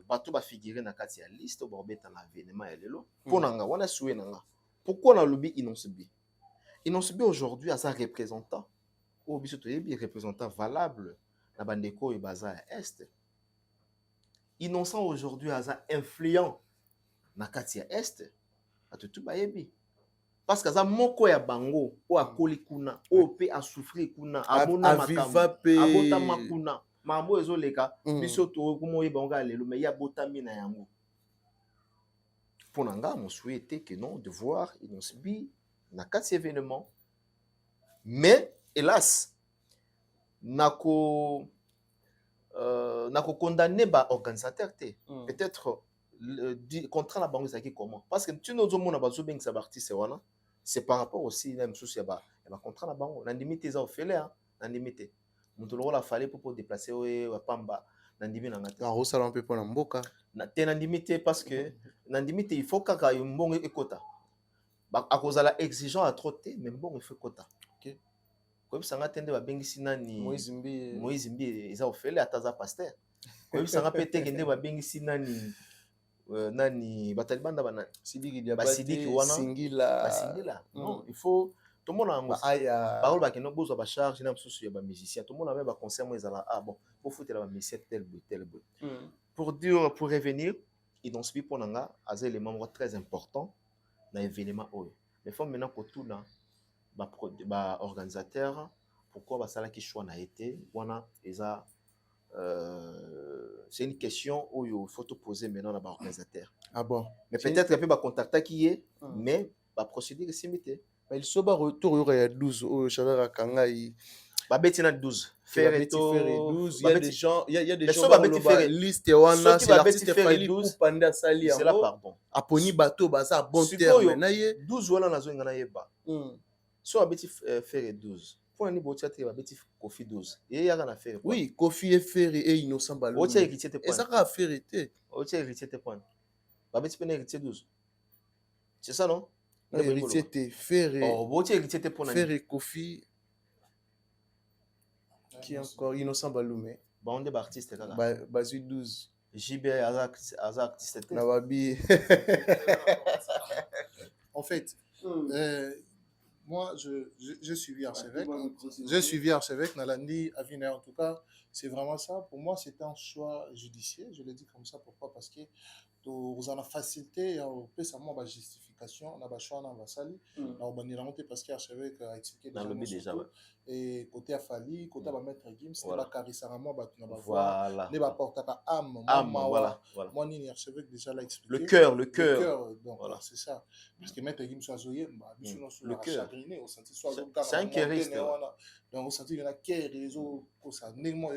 bato ba figurer na kati ya liste ba obeta na événement ya lelo pour Nanga wana soué Nanga. Pourquoi na lobby Inosibi? Inosibi aujourd'hui a sa représentant au biso toyebi représentant valable na bandeko e baza ya est. Innocent aujourd'hui a sa influent na kati ya est. Atutu ba yebi. Parce que ça moko ya bango o akoli kuna o pe a souffrir kuna amona makambo abota makuna mambo ezoleka biso to kumoyeba nga lelo mais ya botami na yango pour nga mon souhaité que non de voir Inosibi na kati événement mais hélas nako condamner ba organisateur te peut-être le contrat na bango ezaki comment parce que tu nous omona bazo bengisa ba artiste wana c'est par rapport aussi même souci ya ba contrat na bango na limite za ofele hein na limite mutu lokola fallait pour déplacer wa pamba na ndimi na ngata na rosala un peu pour na mboka na te na limite parce que na limite il faut kaka mbongo ekota ba akozala exigeant à trop te mais mbongo il faut kota OK ko bisanga tende ba bengisi nani Moïse Mbi eza ofele ataza pasteur ko bisanga pete kende ba bengisi nani nani batalibanda bana Sidiki Diabate wana Singila non il faut tout le monde a aya parole ba keno bozo ba charge na msusu ya ba musicien tout le monde a même ba concert moi ezala ah bon pour foutre la musicien tel pour dire pour revenir Inosibi pour nanga az élément très important dans événement oyo mais faut maintenant que tout na ba organisateur pourquoi ba sala qui choix na été wana eza c'est une question où il faut te poser maintenant à l'organisateur. Ah bon? Mais peut-être qu'il peut contacter qui est, mais la procédure est limitée. Il se bat retour il y a 12 au Chavera Kangai. Babetina 12. Faire 12. Il y a des gens, il y a des gens qui faire liste wana c'est l'artiste Fali pour panda sali. C'est là pardon. Aponi bateau baza bon terme na ye 12 wana nazo ngana yeba. So abeti faire 12. Pour ni botia te babeti Kofi 12 et ya kana faire oui Kofi et Ferry et Innocent Balou otia héritier te point et ça a fait te otia héritier te point babeti pene héritier 12 c'est ça non héritier te Ferry oh otia héritier te point Ferry Kofi qui encore Innocent Balou mais bon des artistes kaka bazu 12 JB Azak artiste na babi en fait moi, je suis archevêque. Je suis archevêque. Nalandi Avina, en tout cas, c'est vraiment ça. Pour moi, c'est un choix judiciaire. Je le dis comme ça. Pourquoi? Parce que vous en a facilité, on peut savoir la justification, on a choix dans la salle, on a remonté parce que l'archevêque a expliqué déjà. Et côté Afali, côté maître Gims, c'est pas carrément voilà. Les porte à âme. Voilà. Moi, ni l'archevêque déjà l'a expliqué. Le cœur. Donc voilà, c'est ça. Parce que maître Gims soit zoé, le cœur. C'est un chériste. Donc on sentit qu'il y en a qui réseau comme ça. Némo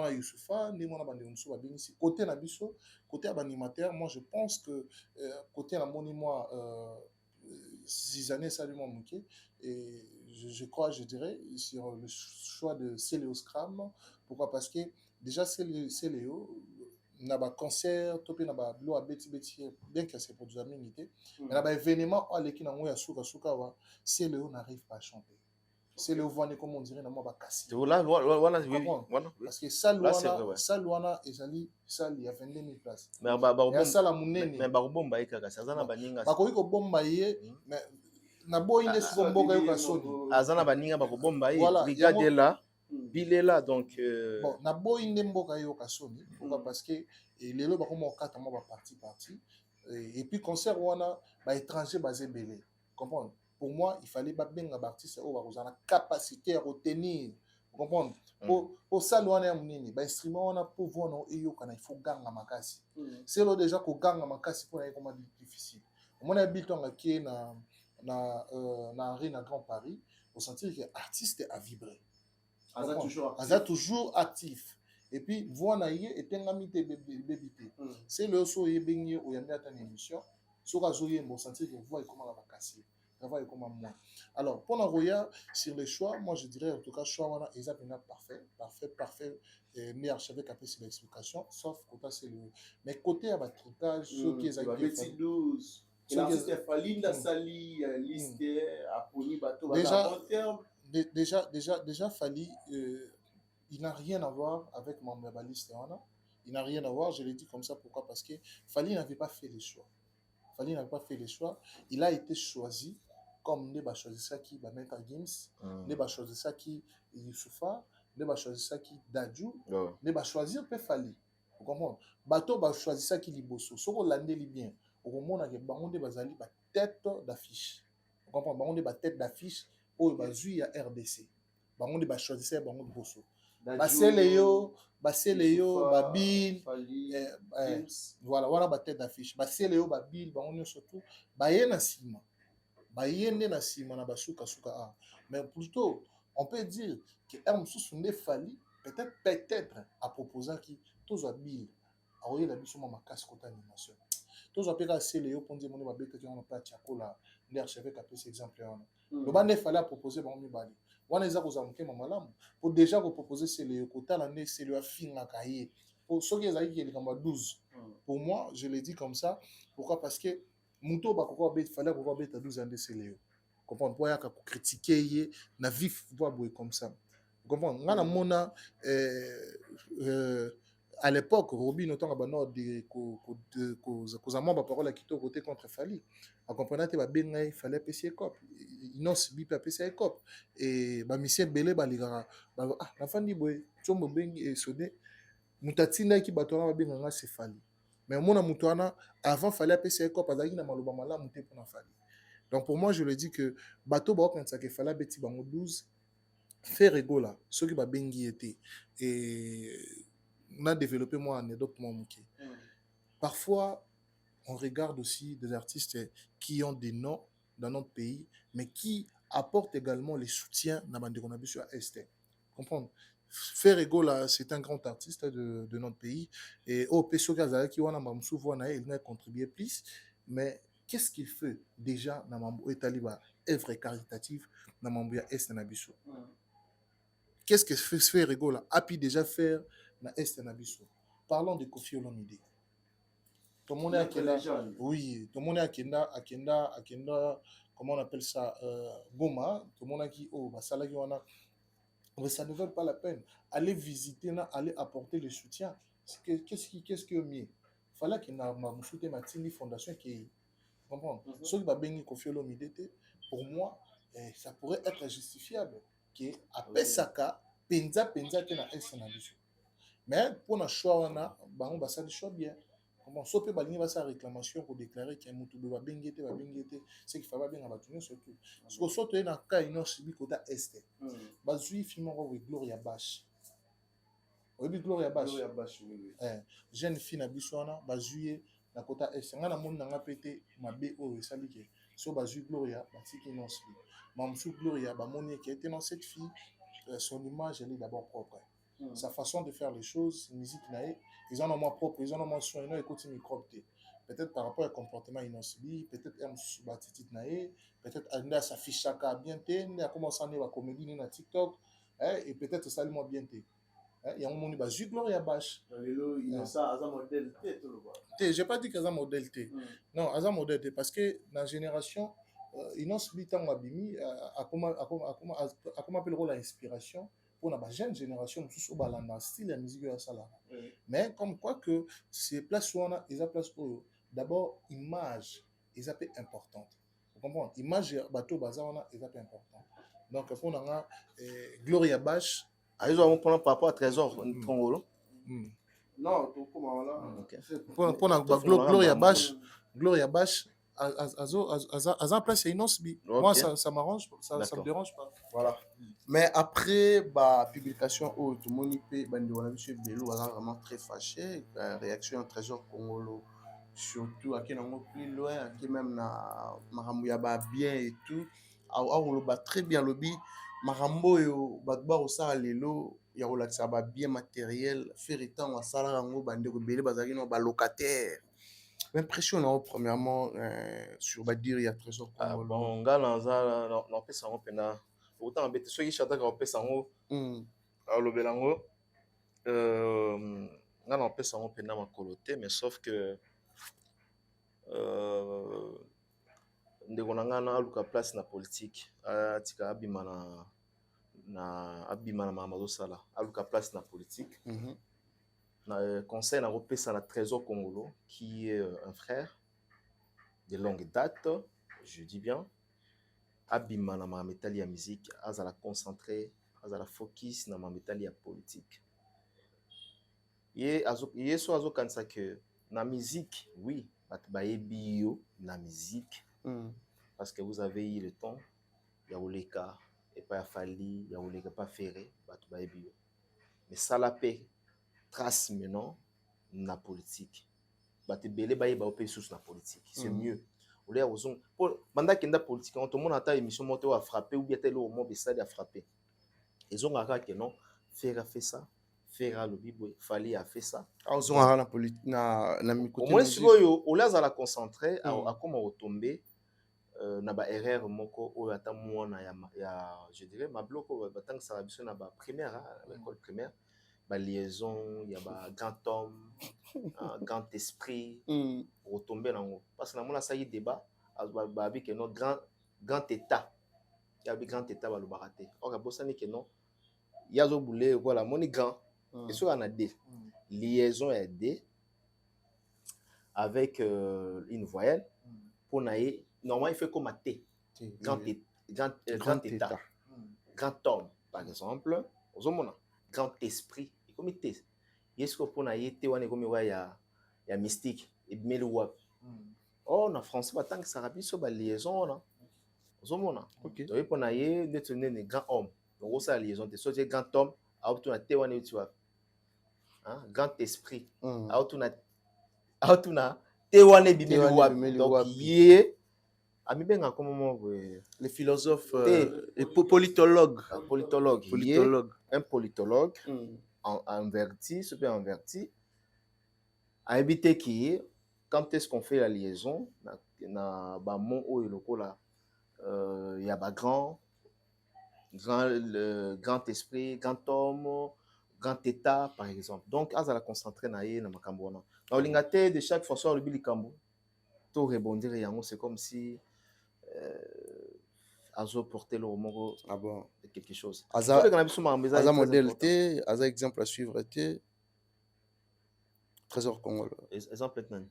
Youssoufa, Némo na bande musu babingisi côté na biso, côté animateur, moi je pense que côté la monument 6 années salument manqué et je crois je dirais sur le choix de Céléo Scram. Pourquoi? Parce que déjà Céléo na ba concert topé na ba blo a beti bien que c'est pour des amis mais na ba événement aleki na ngoya suka wa Céléo n'arrive pas à chanter. C'est le voix comme on dirait dans moi bakasi. Voilà. Parce que ça Luana ezali ça il y a 22 000 places. Mais ba ça la munene. Mais ba bomba ikaka azana baninga. Ba ko bomba ye mais na boyine souvent mboka yo kasoni. Azana baninga ba ko bomba ye brigade là bilela donc bon na boyine mboka yo kasoni pourquoi? Parce que lelo ba ko mo kata mo ba parti et puis concert wana ba étranger basé belé. Comprendre? Pour moi, il fallait pas bien un artiste qui a la capacité à retenir. Vous comprenez? Pour ça, on a un instrument, on a pour voir, il faut gagner à makasi. C'est là déjà qu'on gagne à makasi pour aller comme difficile. On a habité qui est na Grand Paris, on sentit que l'artiste a vibré. Il est toujours actif. et puis voix na ye etengami te bébité c'est le so yebengi o yamia ta émission soka zo yembo sentir que voix comment la casser travail comme moi alors pour Roya sur les choix moi je dirais en tout cas choix wana exactement parfait mais archevêque après c'est l'explication sauf côté c'est le mais côté à trucage ceux qui ont été 12 l'artiste Falinda Sali liste à Poni bateau déjà Fali il n'a rien à voir avec mon liste il n'a rien à voir je l'ai dit comme ça pourquoi parce que Fali n'avait pas fait les choix il a été choisi comme ne ba choisi ça qui ba Maître Gims ne ba choisi ça qui Youssoufa ne ba choisi ça qui Dadju ne ba choisir pe Fali vous comprenez bateau ba choisi ça qui Liboso soko landeli bien au moment que bango de bazali ba tête d'affiche vous comprenez bango de ba tête d'affiche au bazui ya RDC bango de ba choisi ça bango Liboso Baseleyo Babil voilà ba tête d'affiche Baseleyo Babil bango surtout bayena sima bayende na sima na basuka suka mais plutôt on peut dire que Hermsou Sunde Fali peut-être à proposer qui tous Babil a oye la biso ma casse côté animation tous a peka Seleyo pour dire mon babeta qui on pas tiakola l'archevêque a pris exemple le bande fallait à proposer bango mibali wana eza kozamuke mamalamu pour déjà proposer Seleyo kota la ne Seleyo a finga kaye pour ceux qui ezali qui est comme 12 pour moi je l'ai dit comme ça pourquoi parce que Muto bakoko bet fallait pouvoir bet à 12 ans de Seleyo comprendre pour yaka critiquer na vif voix boy comme ça comprendre ngana mona à l'époque Robin autant abano de kozama ba parole qui côté contre Fali a comprendre te ba benga il fallait PC cop inonce bi PC cop et ba mission belé ba ligara la fandi boy chombo bengi et sodé mutatina ki batona ba benga nga c'est Fali mais mona mutwana avant fallait PC cop azaki na maloba malamu te pour na Fali donc pour moi je le dis que bateau ba quand ça que fallait beti bango 12 faire rigola ceux qui ba bengi était et on a développé moi une anecdote parfois on regarde aussi des artistes qui ont des noms dans notre pays mais qui apportent également les soutiens dans bande qu'on a vu sur Est comprendre Ferrego là c'est un grand artiste de notre pays et au Peso Kazala qui wana mamsou wana il a contribué plus mais qu'est-ce qu'il fait déjà dans mambo etaliba œuvre caritative dans mambo ya Est na biso qu'est-ce que Ferrego là a pu déjà faire na Est na biso parlons de Koffi Olomide tout le monde est Akenda oui tout le monde est Akenda comment on appelle ça Goma tout le monde qui oh basala qui wana mais ça ne vaut pas la peine aller visiter aller apporter le soutien qu'est-ce que mieux fallait que na moussouté matini fondation qui comprendre ceux qui va bengi Koffi Olomide pour moi ça pourrait être justifiable que après saka penza que na Est na biso mais pour na choix wana bango basali choix bien comment so pe balingi basa réclamation pour déclarer que mutu ba bengete c'est qu'il fallait bien abatuni surtout parce que so to na ka ino sibi kota Est bazui filmo ko Gloria Bash obi Gloria Bash oui jeune fille na biso wana bazui na kota Est nga na monde nga pété mabe o esali ke so bazui Gloria batiki non sibi mamsu Gloria ba moni qui était dans cette fille son image elle est d'abord propre sa façon de faire les choses musique nae ils en ont moins propre ils en ont moins soin ils écoutent microbe peut-être par rapport au comportement innocent peut-être un batiti nae peut-être anda sa fiche chaka bien té a commencé à la comédie na TikTok et peut-être ça lui bien té il y a un monde basu Gloria Bash ça as un modèle té té j'ai pas dit que ça modèle té non as un modèle té parce que dans génération innocent bitan mabimi a comment appelle le rôle l'inspiration pour la jeune génération sous balanda style la musique de ça là mais comme quoi que ces places où on a ils place pour d'abord image ils appellent importante vous comprenez image bateau bazar on a ils appellent important donc pour on a Gloria Bash ils ont prendre par rapport à Trésor Congolo non tout comment là pour Gloria Bash à place c'est inosbi moi ça m'arrange ça me dérange pas voilà mais après bah publication où tout le monde peut bandi wana monsieur Belou vraiment très fâché réaction Trésor Congolo surtout à qui non plus loin à qui même na makambo ya ba bien et tout a très bien lobby makambo yo batba au ça lelo ya kolakisa ba bien matériel faire etango asala yango bandeko ebele bazalaki na balocataire l'impression na premièrement sur badire ya trésor Congolo bon nga naza napesa yango mpena autant abete soki chataka opesa yango alobela yango nga napesa yango mpena makolo te mais sauf que ndeko na nga na aluka place na politique atika abima na makambo azosala aluka place na politique na conseil nakopesa na trésor congolo qui est un frère de longue date je dis bien abima na makambo etali ya musique azala concentré azala focus na makambo etali ya politique ye so azokanisa que na musique oui bato bayebi yo na musique parce que vous avez eu le temps ya koleka epa ya fali ya koleka pa ferré bato bayebi yo mais sala pe trace maintenant na politique bato ebele bayeba yo pe lisusu na politique c'est mieux olia ozonga po banda kenda politique on tomona ata émission moto a frappé ou bien tel au moment besali a frappé ezonga kaka que non faire fait ça faire le bibo fali a fait ça ozonga na politique na mikote au moins sikoyo olia za la concentrer a comme retomber na ba erreur moko oyo ata mwana ya je dirais ma bloko batangisa biso na ba primaire l'école primaire ba liaison ya ba grand homme grand esprit retomber nango parce que na mona ça y débat ba bi que non grand état ya bi grand état ba lo baraté or bosani que non ya zo boulé voilà moni grand et sur na d liaison est d avec une voyelle pour naïe normalement il fait comme un T grand état grand homme par exemple grand esprit comme T est-ce que pour naïe T on est comme ya mystique et melo wap oh na français ba tant que ça rapide sur ba liaison là ozomona OK donc pour naïe d'être né grand homme donc ça liaison de sortir grand homme a obtenu T on est tu vois grand esprit a obtenu T on est bimelo wap donc yé ami benga comment les philosophes et politologues un politologue inverti super inverti a évité qui quand est-ce qu'on fait la liaison na ba mot o lokola il y a ba grand esprit grand homme grand état par exemple donc azala concentrer na ye na makambo wana na olingate de chaque façon le bilikambo to rebondir yango c'est comme si azo porter le mot de quelque chose aza modèle T aza exemple à suivre T trésor congolais exemple maintenant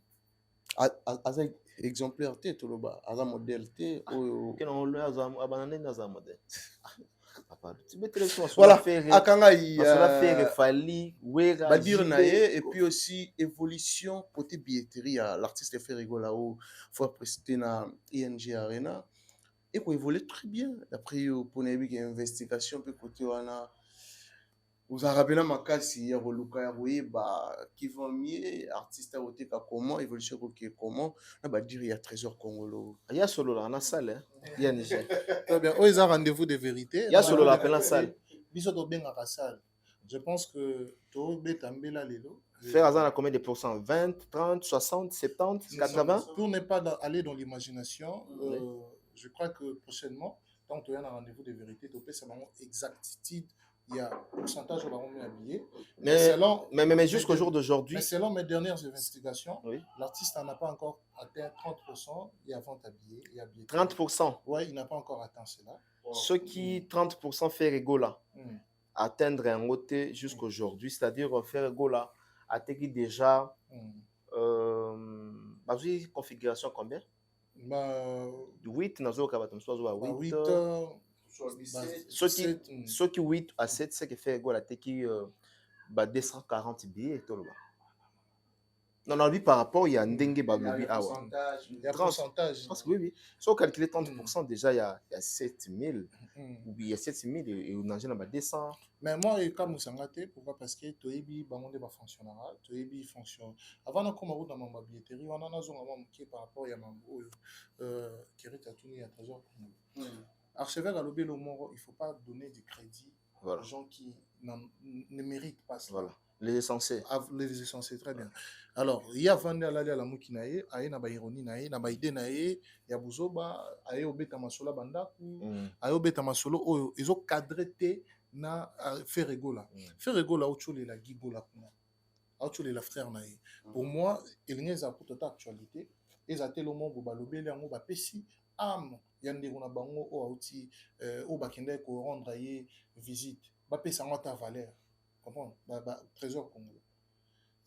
aza exemplaire T toloba aza modèle T oyo que non le abanane na za modèle voilà akanga faire fali wera badir na ye et puis aussi évolution côté billetterie l'artiste fait rigoler là-haut fois prester na ING Arena et qu'on évolue très bien d'après pour une investigation peu côté wana vous avez rappelé makasi ya roluka ya royeba qui vont mieux artiste à côté comment évolution côté comment na ba dire il y a trésor congolo il y a solo là na salle il y a Niger très bien ils ont rendez-vous de vérité il y a solo là appelle la salle biso to benga ka salle je pense que to betambela lelo faire à combien de pourcents 20 30 60 70 80 pour ne pas aller dans l'imagination je crois que prochainement tant tu as un rendez-vous de vérité tu peux savoir exactitude il y a pourcentage de mis habillé mais jusqu'au jour d'aujourd'hui mais selon mes dernières investigations l'artiste n'a pas encore atteint 30% il y a vente habillée 30% ouais il n'a pas encore atteint cela ceux qui 30% fait rigola atteindre un côté jusqu'aujourd'hui c'est-à-dire faire rigola atteindre déjà configuration combien 8 nazo kabato msozo 8 ceux qui 8 à 7 c'est que fait égale à qui 240 billets tout là non non lui par rapport il y a ndenge bagobi awa il y a pourcentage parce que oui si on calcule 30% déjà il y a 7000 ou il y a 7000 et on a 200 mais moi et comme sangate pourquoi parce que toyebi bangonde ba fonctionnera toyebi fonction avant na koma dans ma billetterie on a zonga qui par rapport ya mambo kirita tuni ya trésor archevêque à l'obé le moro il faut pas donner du crédit aux gens qui ne méritent pas ça. Voilà. Les essentiels. Les essentiels, très bien. Alors, il y a Vande à la Mouki Nae, Aye na ba ironie Nae, na ba ide Nae, ya Buzoba, Aye obeta masolo bandaku, Aye obeta masolo, ils ont cadré na Ferregola. Ferregola, Ochole la Gigola Kuna. Ochole la frère Nae. Pour moi, il n'y a pas toute actualité. Ils ont tellement de balobé, les ba pesi, am, yande gona bango, o auti, o bakende ko rendre Aye visite. Ba pesa ngota valeur. Comprendre? Trésor congolais.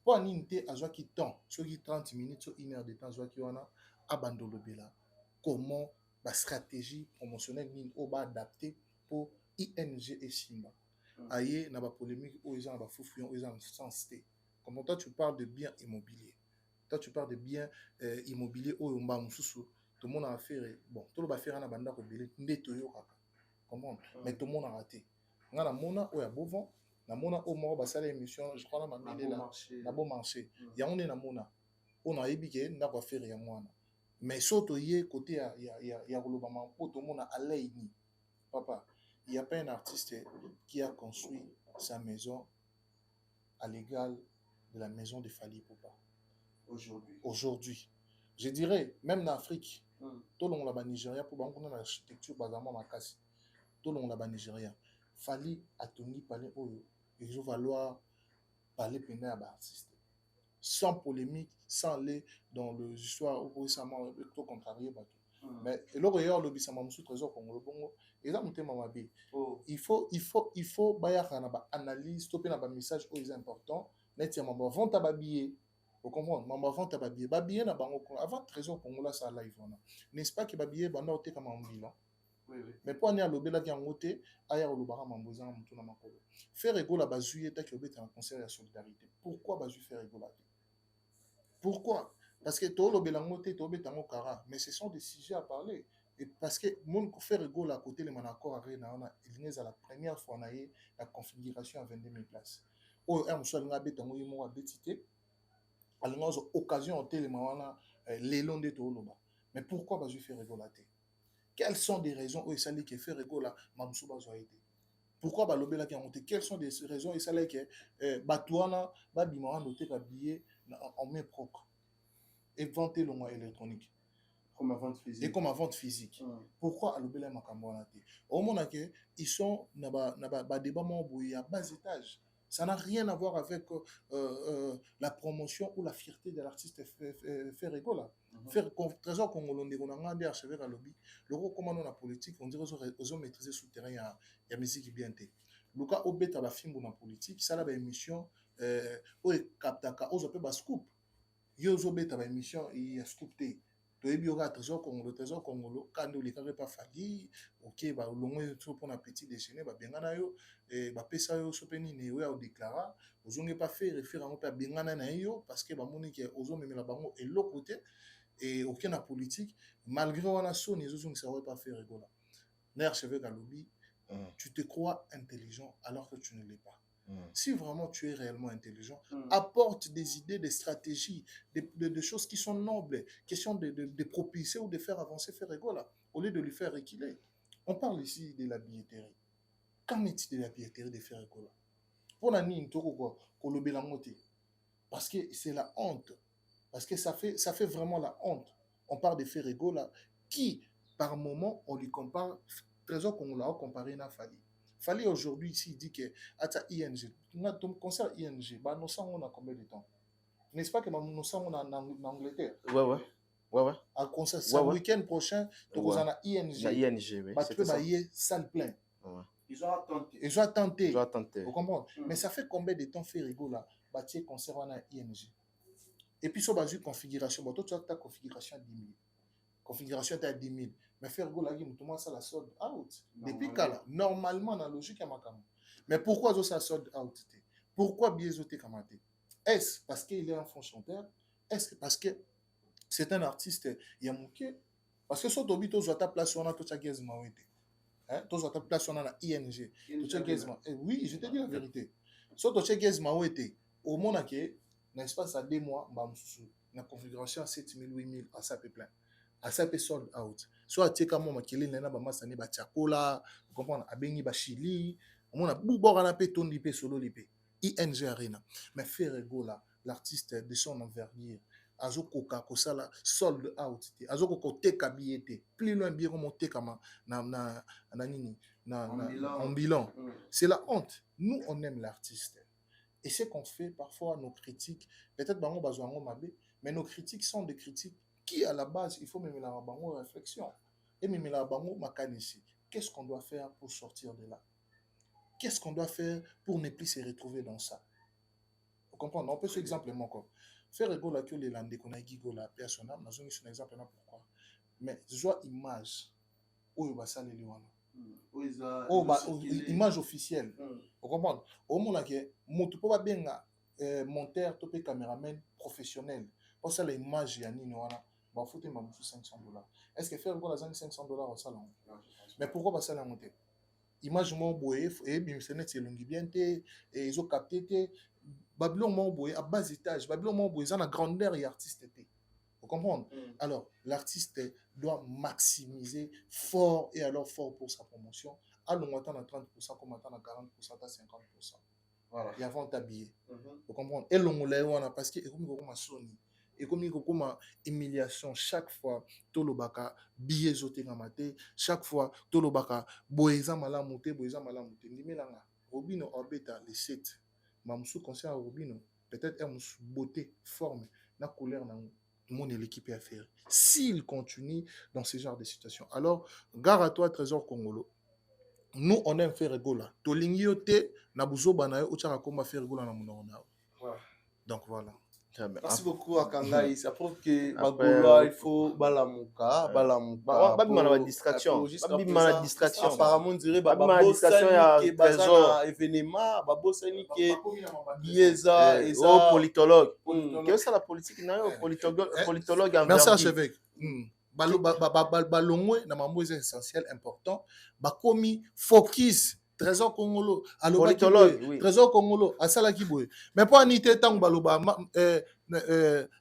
Pour un unité à qui temps, sur 30 minutes, sur 1 heure de temps, qui on a abandonné là. Comment la stratégie promotionnelle va adapter pour ING et Simba. Aïe, n'a pas polémique, où ils ont un foufouillon, où ils ont un sensité. Comment toi tu parles de biens immobiliers. Toi tu parles de biens immobiliers, où on va tout le monde a fait, bon, tout le monde a fait un abandon au billet, nettoyer kaka. Comment? Mais tout le monde a raté. On a mona, où il y a beau vent. Na mona au mort basala émission je crois na mameli là na bon marché ya on est na mona on a ebike na quoi faire ya mwana mais soto yé côté ya koloba mampo to mona alaini papa il y a pas un artiste qui a construit sa maison à l'égal de la maison de Fally Ipupa aujourd'hui je dirais même en Afrique tout le monde là-bas Nigeria pour banque on a l'architecture bazama makasi tout le monde là-bas Nigeria Fally a tenu parler il faut valoir parler pendant à l'artiste sans polémique, sans aller dans le histoire où ça m'a plutôt contrarié mais le royaume le bisa mamsu trésor congolais bongo et là monter mamabe il faut baya kana ba analyse stopper na ba message où est important net ya mamba vente ba billet vous comprenez mamba vente ba billet na bango avant trésor congolais ça live on n'est-ce pas que ba billet banda oté comme un bilan. Oui. Mais pour aller à l'obéla qui a monté, ailleurs au Lobara Mamboza, Moutouna Makolo. Faire égaux la bazouille est que obéta un concert de solidarité. Pourquoi bazou faire égaux la vie? Pourquoi? Parce que tout l'obéla monté, tout obéta mon cara. Mais ce sont des sujets à parler. Et parce que mon faire égaux à côté, les manacors arena, on a il à la première fois on a eu la configuration à 22 000 places. Oh, un seul ngabé tango yimo abétité. Alors, occasion en télémana les longs de tout l'oba. Mais pourquoi bazou faire égaux la vie? Quelles sont des raisons où il s'allait que faire égola mamsuba zoaité? Pourquoi balobela qui a monté? Quelles sont des raisons où il s'allait que batouana babima noté ka billet en main propre et venter le moyen électronique comme à vente physique et comme à vente physique. Pourquoi alobela makamboana té? Au moment que ils sont na ba débat mamboué à bas étage. Ça n'a rien à voir avec la promotion ou la fierté de l'artiste faire égola. Faire trésor congolais on a ngandé archevêque à lobby le recommandant la politique on dirait aux hommes maîtriser souterrain il y a musique bien té luka obeta ba film na politique ça la ba émission o kaptaka ozo pe ba scoop yo zo beta ba émission il y a scoop té to ebi o trésor congolais quand le cas pas Fally OK ba longo to pour na petit déjeuner ba bengana yo ba pesa yo sopeni ne yo déclara ozonge pas faire référence pa bengana na yo parce que ba moni que ozo memela bango et l'autre côté et aucun la politique malgré on a son ils ont ça va pas faire rigoler l'archevêque à lobby tu te crois intelligent alors que tu ne l'es pas. Si vraiment tu es réellement intelligent, apporte des idées, des stratégies, des choses qui sont nobles, question de propulser ou de faire avancer faire rigoler au lieu de lui faire reculer. On parle ici de la billetterie. Qu'en est-il de la billetterie de faire rigoler? Pour la nigne quoi la moitié parce que c'est la honte. Parce que ça fait vraiment la honte. On parle de Ferrego là, qui, par moment, on lui compare, Trésor qu'on l'a comparé à Fally. Fally aujourd'hui, ici, il dit que, à ta ING, ton concert ING, bah, nous sommes on a combien de temps? N'est-ce pas que nous sommes en Angleterre? Ouais. À concert, ce week-end prochain, tu vas en ING. ING, bah, tu peux bailler salle plein. Ils ont tenté. Vous comprenez? Mais ça fait combien de temps Ferrego là, bah, tu es concert en ING? Et puis, sur base de configuration, toi, tu as ta configuration à 10 000. Configuration à 10 000. Mais faire go la game, tout le monde, ça la sold out. Depuis là, normalement, dans la logique, il y a ma. Mais pourquoi ça sold out? Pourquoi Biezoté Kamate? Est-ce parce qu'il est un fond chanteur? Est-ce parce que c'est un artiste Yamouké? Parce que sur Tobi, tu as ta place, on a tout ça qui est mawete. Tu as ta place, on a la ING. Oui, je te dis la vérité. Sur tu as qui est mawete, au monde qui l'espace à 2 mois, la configuration à 7 000, 8 000, à ça peut plein. À ça peut sold out. Soit tu es comme moi, qui est là, bah, ça n'est pas Tchakola, vous comprenez, à Bengi, Chili, On a Boubora na pe tondi pe solo lipe. ING Arena. Mais Ferrego là, l'artiste de son envergure. Azoko Kosala sold out. Azoko Kote Kabiete. Plus loin bien remonté comme en bilan. C'est la honte. Nous, on aime l'artiste. Et ce qu'on fait, parfois, nos critiques, peut-être bango bazouango mabe, mais nos critiques sont des critiques qui, à la base, il faut même la bango réflexion. Et même la bango makanisi. Qu'est-ce qu'on doit faire pour sortir de là? Qu'est-ce qu'on doit faire pour ne plus se retrouver dans ça? Vous comprenez? On peut ce exemple encore. Faire égo que les landais qu'on a gigo la personnel, nous avons un exemple là pourquoi. Mais je vois image où il va s'aller image officielle. Vous comprenez? Au moment là que moto peut pas bien monteur, topé caméraman professionnel. Parce que l'image y a ni noana, bah faut ma $500. Est-ce que faire égo la $500 au salon? Mais pourquoi pas ça la monter? Image mon boye et bien c'est net c'est longi bien et ils ont capté Babylon mon boye à bas étage Babylon mon boye ça la grandeur et artiste était. Vous comprenez? Alors l'artiste doit maximiser fort et alors fort pour sa promotion. Allons attendre à 30% comme attendre à 40% à 50%. Voilà. Et avant t'habiller. Vous comprenez? Et l'on l'a parce que comme ma Sony et comme il y a humiliation chaque fois tolobaka billet zoté ngamate chaque fois tolobaka boeza malamuté ndimelanga Robino Orbeta les 7 mamsou concert Robino peut-être un beauté forme na couleur na tout le monde et l'équipe à faire s'il continue dans ce genre de situation. Alors gare à toi Trésor Congolo. Nous on aime faire rigola tolingi yote na buzo banayo ochaka komba faire rigola na munona. Donc voilà. Merci beaucoup à Kangai. Ça prouve que Bagoloa, il faut balamuka. Babima na distraction. Babima na distraction. Apparemment, on dirait distraction ya trésor événement, babosani ke bieza eza politologue. Qu'est-ce que la politique na politologue en merci archevêque. Balongwe na mambo est essentiel important. Bakomi focus Trésor Congolo, politologue, Trésor Congolo, asala kiboye. Mais pas nité tang baloba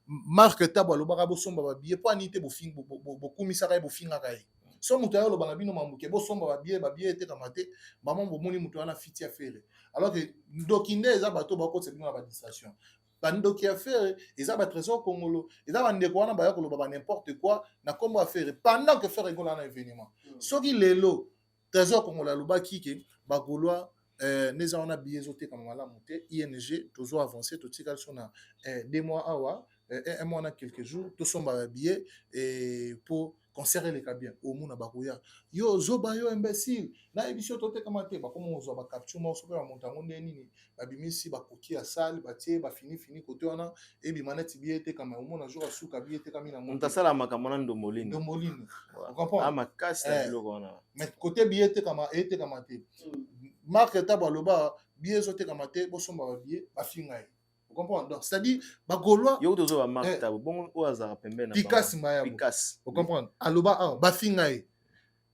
marque ta baloba rabo somba ba billet pas nité bo fing bo komisara bo finga kai. So muto ya lo bana bino mamuke bo somba ba billet était kamate, maman bo moni muto na fiti affaire. Alors que ndokinde eza bato ba ko tsebina ba distraction. Bandoki affaire eza ba Trésor Congolo, eza ba ndeko wana ba ya ko lo ba n'importe quoi na kombo affaire pendant que faire rigola na événement. Soki lelo Trésor Congolo loba kike Bagoloa nous avons billet zoté comme la montée ING toujours avancé tout ça sont 2 mois awa 1 mois na quelques jours tous sont billets et pour conserver les cabines au monde bakoya yo zoba yo imbécile na émission toté kamate ba comme on zo ba capture mo so ba montango nini ba bimisi ba koki ya salle ba tie ba fini côté wana et bi manette billet té comme au monde jour suka billet té comme na on ta sala makamana ndomolini on comprend ah makasa biloko wana mais côté billet té comme été kamate marque ta baloba billet zoté kamate bo somba ba billet ba fingai. Vous comprenez? Donc, c'est-à-dire, Bagoloa. Yo dozo ba marque ta bon o azara pembe na Picasso maya. Picasso. Vous comprenez? Aloba ba fingai.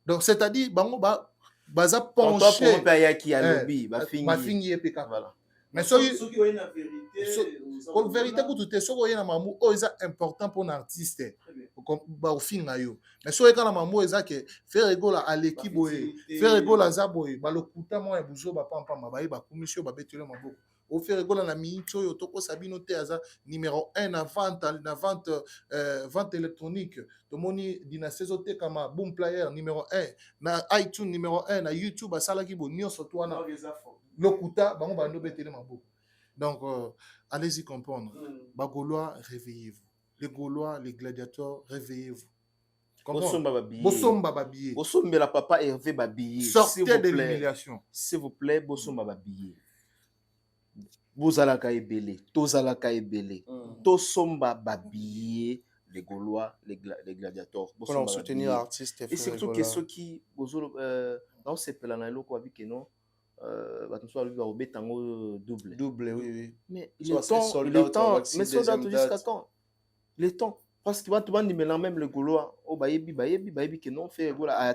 Donc, c'est-à-dire, bango ba baza penché. Toi pour pas ya ki alobi ba fingi. Ba fingi epeka. Voilà. Mais soki qui ont une vérité. Pour vérité pour tout eso oyena mamu o eza important pour un artiste. Ba o finga yo. Mais soki kana mamu eza ke faire rigola à l'équipe boye. Faire rigola za boye. Ba lokuta mo ya buzo ba pampa ba ba komisio ba betele maboko. Au faire rigola na mincho yo toko sabino te aza numéro 1 na vente électronique to moni dina saison te kama boom player numéro 1 na iTunes numéro 1 na YouTube asala ki bo nyonso to wana lokuta bango bando betele maboko. Donc allez-y comprendre. Bagoloa, réveillez-vous. Les Gaulois, les gladiateurs, réveillez-vous. Bosomba babiye. Bosomba la papa Hervé babiye. Sortez de l'humiliation. S'il vous plaît, Bosomba babiye. Bozalaka ebele, tozalaka ebele, tosomba babiye, les Gaulois, les gladiateurs. Pour soutenir l'artiste. Et surtout que ceux qui, dans ces plans-là, non, double. Double, oui. Mais il est temps, mais soldat jusqu'à quand? Le temps. Parce que tu vas même le Gaulois, bayebi que non, fait à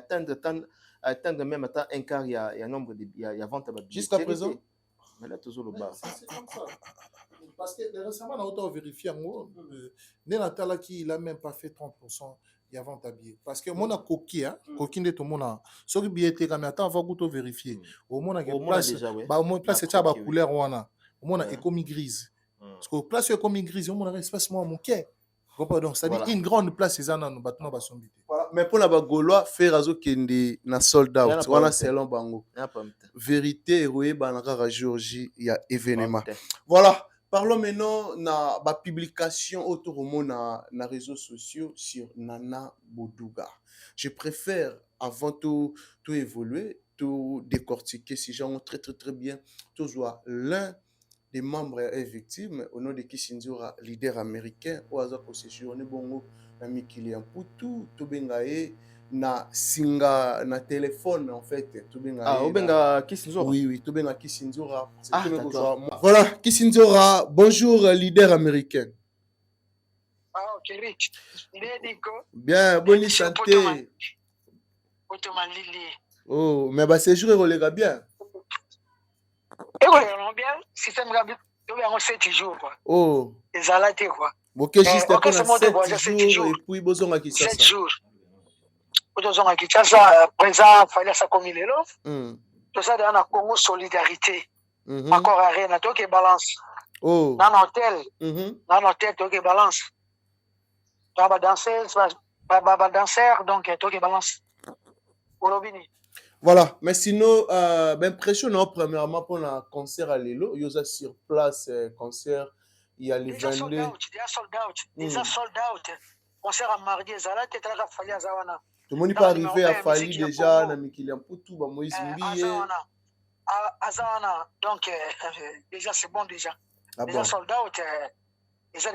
atteindre même un quart, il y a nombre de, il y a vente à jusqu'à présent. Mais là, toujours le bas. Parce que récemment, on a autant vérifié en gros. Nenatala qui il a même pas fait 30% y avant ta billet. Parce que mon a coquille, hein, coquille de tout mon a. Ce qui billet était comme attends, on va tout vérifier. Au moins a place, bah au moins place c'est ça, bah couleur wana. Au moins a écomi grise. Parce que place écomi grise, au moins a espace moi mon quai. Donc ça dit une grande place c'est ça dans nos bâtiments bas sombité. Voilà, mais pour la Gaulois, faire razo kende na sold out. Voilà selon bango. Vérité héroïque banaka Géorgie, il y a événement. Voilà. Parlons maintenant de la publication autour na réseaux sociaux sur Nana Boduga. Je préfère, avant tout évoluer, tout décortiquer, si j'en très très très bien, toujours l'un des membres est victime, au nom de Kisinzura, leader américain, au hasard pour séjourner bongo, na Mikili Mputu, tout bengaye, na singa na téléphone en fait tout benga Kisinzora. Oui tout benga Kisinzora. Voilà Kisinzora, bonjour leader américain. Ok Rich. Bien bonne santé. Oh mais bah séjour relega bien. Et relega bien, système gabi to bien 7 jours quoi. Oh. Ezalate quoi. OK juste pour 7 jours et puis bozonga ki ça. 7 jours. Autozonga Kinshasa, présent, fallait ça comme il est là. Tout ça dans la Congo solidarité. Encore à rien, toi qui balance. Oh. Dans l'hôtel, toi qui balance. Tu vas danser, donc toi qui balance. Voilà, mais sinon, impressionnant premièrement pour un concert à Lelo, il y a sur place concert, il y a les 22. Déjà sold out. Concert à mardi, Zala, tu as fallu à Zawana. Tout le monde n'est pas arrivé à Fali déjà, na Mikili Mputu, ba Moïse Mbiye. Azana, donc déjà c'est bon déjà. Déjà sold out, déjà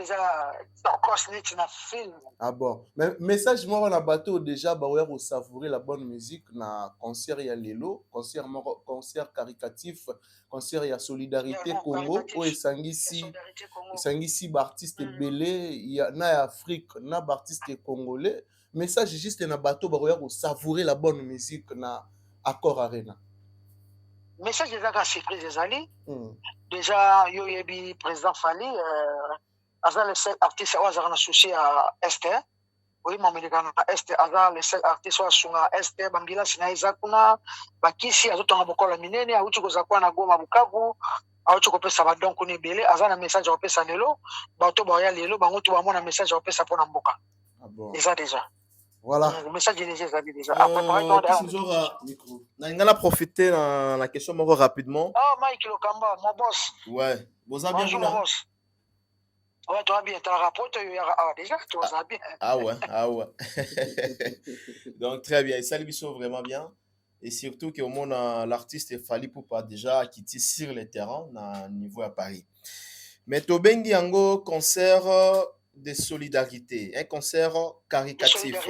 film. Ah bon, mais message moi on a bateau déjà, bah ouais, pour savourer la bonne musique na concert ya Lelo, concert caricatif, concert ya solidarité Congo, où esangisi ba artiste belé, ya na Afrique, na ba artiste congolais. Message juste na bateau ba pour savourer la bonne musique na Accor Arena. Message déjà ka surprise des alliés. Déjà yo yebi président Fali azal le seul artiste au hasard associé à Esther. Oui mamilika na Esther azal le seul artiste au sunga Esther bambila sina izakuna bakisi azotonga bokola minene auti kozakwa na Goma Bukavu auti kopesa ba donc ne belé azal na message opesa lelo bato ba ya lelo bango to ba mona message opesa pona mboka. Ah bon. Déjà. Voilà. Le message est déjà. On a profité dans la question rapidement. Ah, Mike Lokamba, mon boss. Ouais. Bonjour, mon boss. Ouais, toi bien, tu as rapporté déjà, tu vas bien. Ah ouais. Donc, très bien. Ça, ils sont vraiment bien. Et surtout qu'au monde, l'artiste est fallu pour pas déjà quitter sur le terrain, à niveau à Paris. Mais Tobengi Yango, concert de solidarité, un concert caricatif.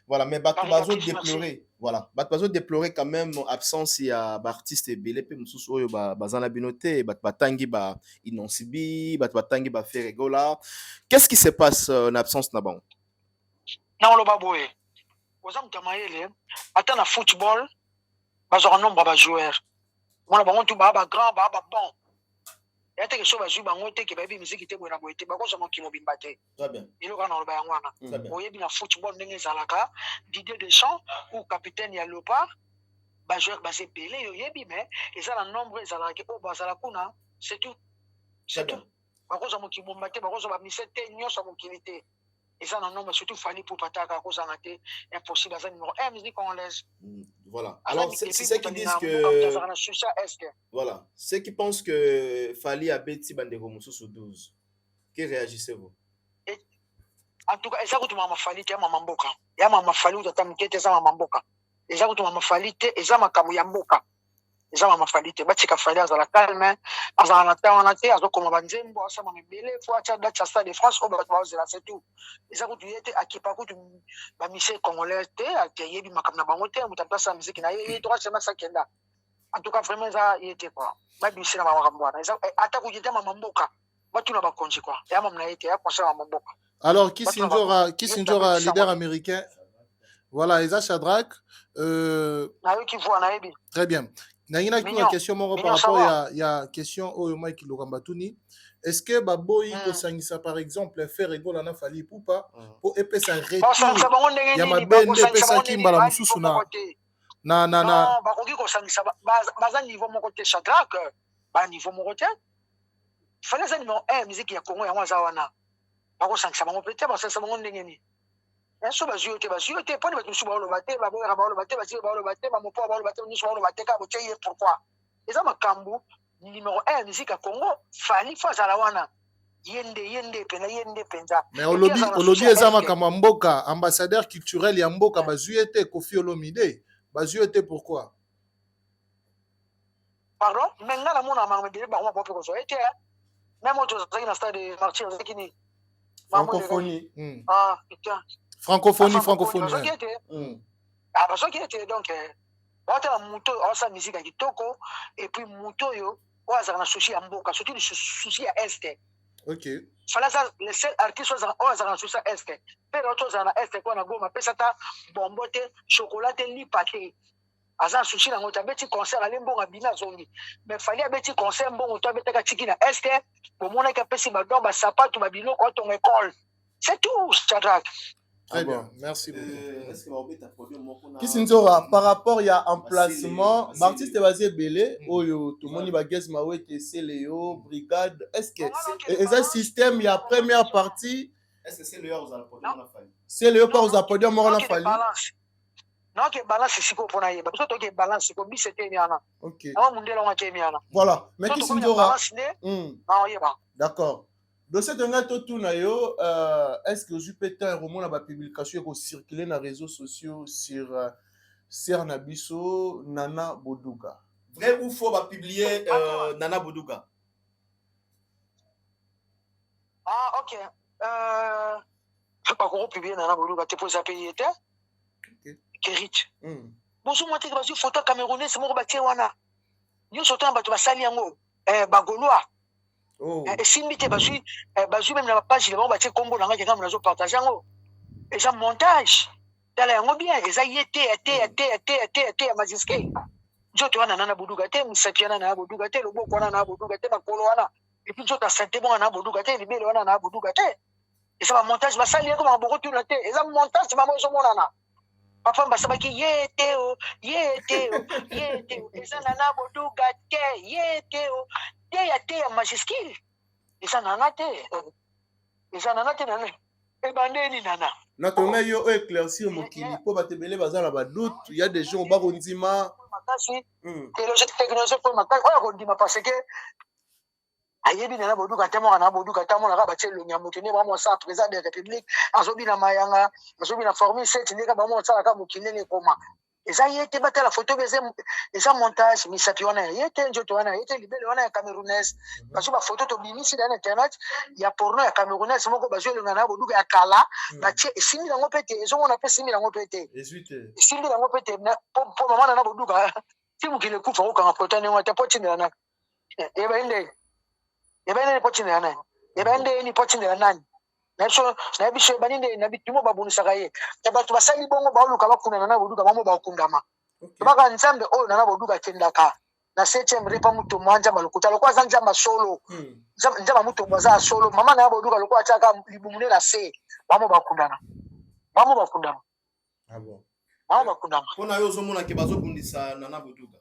Voilà, mais Batoubazo déplorer. Voilà, Batoubazo déplorer quand même absence il y a artiste belé pe mususu oyo bazana binoté Batbatangi ba inonsibi Batbatangi ba Ferregola. Qu'est-ce qui se passe en absence na bon? Non lo baboye. Ozam tamayele ata na football bazo nombre ba joueurs. Mona bango tu ba grand ba bon. Il y a quelque chose qui est qui est musique qui est bonne à boire. Bah quoi ça manque qui m'a bien battu. Très bien. Il y a un autre bangwana. Vous voyez bien football n'engage zalaka. Didier Deschamps ou capitaine Yalopa. Bah joueur bah c'est Pelé. Il y a bien mais ils ont un nombre zalaka. Oh bah zalakuna c'est tout. C'est tout. Bah quoi ça manque qui m'a battu. Bah quoi ça va misser tenir ça manque qui était. Ils ont un nombre surtout Fali pour pataka à cause en été impossible. Ça numéro 1 musique congolaise. Voilà. Alors, c'est ceux qui disent que... Voilà. Ceux qui pensent que Fali a bêti Bandego Moussou sur 12. Que réagissez-vous? En tout cas, ça coûte ma Fali, tu as ma mamboka. Il y a ma Fali, tu as ma mamboka. Et ça coûte ma Fali, et ça m'a kamuyamboka. Et ça m'a Fali, tu as Fali à la calme, à la tête, à la comme Banzembo, à sa mamie Bélé, faut à la stade de France, c'est tout. Et ça coûte à qui pas coûte ma mission congolaise, à qui y a ma camna bangote, ou ta place à musique, il y a 3 semaines ça qui est là. En tout cas, vraiment, ça y était quoi. Ma mission à ma ramboana. Attaque où j'étais ma mamboka. Moi, tu n'as pas compris quoi. Et à mon été, à penser à ma mamboka. Alors, Kissinger, leader américain. Voilà, Eza Shadrach. Très bien. Nangina qui a question par rapport il y a question au Mike Lokambatuni. Est-ce que baboy ko sangisa par exemple faire ego la na fali poupa pour épais un retour ya mabende pesa kimbala mususu na bakoki ko sangisa baza niveau moko te Shadrack ba niveau moko te fallait ça numéro 1 musique ya Congo ya mwaza wana bako sangisa bango peut-être ba sangisa bango ndenge ni so bazio te poni ba tusu ba lo bate ba boya ba lo bate ba sio ba lo bate ba mopo ba lo bate nyuso ba lo bate ka bo teye pourquoi eza makambu numéro 1 musique ya Congo fali fa la wana yende penza mais olobi eza makambu mboka ambassadeur culturel ya mboka bazio te Koffi Olomide bazio te pourquoi pardon menga na mona mamede ba mo popo ko so ete même autre ça na stade de martyr zakini francophonie putain francophonie parce qui était donc wata muto osa musique ya kitoko et puis muto yo waza na souci ya mboka surtout le souci ya est. OK. Fallait ça les seul artistes waza na souci ya est. Pero autres na est kwa na goma pesa ta bombote chocolat li pâté. Aza souci na ngota beti concert ale mbonga bina zongi. Mais fallait beti concert mbongo to beta ka tiki na est pour mona ka pesi ba don ba sapato ba bino ko ton école. C'est tout, Shadrack. Très bien, merci beaucoup. Kisinzora, par rapport à emplacement, l'artiste est basé belé, tout le monde va guess mawete, c'est Léo, brigade. Est-ce que c'est un système, il y a première partie? Est-ce que c'est Léo aux Alpodium on a fallu? C'est Léo par aux Alpodium on a fallu? Non, que balance c'est quoi pour naïe? Parce que balance c'est comme c'était miana. OK. Voilà. Mais Kisinzora. D'accord. Dans cette est-ce que vous pouvez un roman la publication qui circuler dans les réseaux sociaux sur Sernabiso Nana Boduga? Vrai ou faux va publier Nana Boduga? OK. Je pas qu'on publier Nana Boduga te pose à payer te. Kerit. Bonjour moi te vas-y photo camerounais c'est mon bâti wana. Nous sortons en bateau basali yango bagolois. Et si mité bazui même na page le bon bâti combo na ngaka comme nazo partager yango. Et ça montage. Tala yango bien, et ça yete majiske. Jo to wana Nana Boduga te musapiana na Boduga te lobo kwana na Boduga te makolo wana. Et puis jo ta santé bon na Boduga te libelo wana na Boduga te. Et ça montage basali yango ma boko tu na te. Et ça montage c'est maman zo monana. Papa mbasabaki yeteo eza Nana Boduga te yeteo te ya majiskil eza nana te nana ebandeni nana na tonga yo éclaircir mokili po batebele bazala ba doute il y a des gens ba kondima makasi technologie pour makasi oya kondima parce que ayebi Nana Boduga te mo na Boduga ta mo na ba tshelo nyamo tene ba mo sa président de la République azobi na mayanga azobi na formule 7 ndeka ba mo tsala ka mokilele koma eza yete bata la photo eza montage misapi wana yete njoto wana yete libele wana ya camerounaise baso ba photo to bimisi na internet ya porno ya camerounaise moko bazo le Nana Boduga ya kala batie esimi nango pete ezo mona pe simi nango pete esimi nango pete po mama Nana Boduga ti mukile kufa ko kanga potane ngata potine na Ebene potine na ebende ni potine na nani na biso baninde na bitimo babunisaka ye bato basali bongo baoluka bakunda Nana Boduga bamo bakundama baka nzambe oyo Nana Boduga kendaka na 7e repa muto mwanja malukuta lokwa za nzamba solo nzamba muto mwaza solo mama Nana Boduga lokwa chaka libumune na se bamo bakundana ah bon bamo bakundama pona yo zomona ke bazobundisa Nana Boduga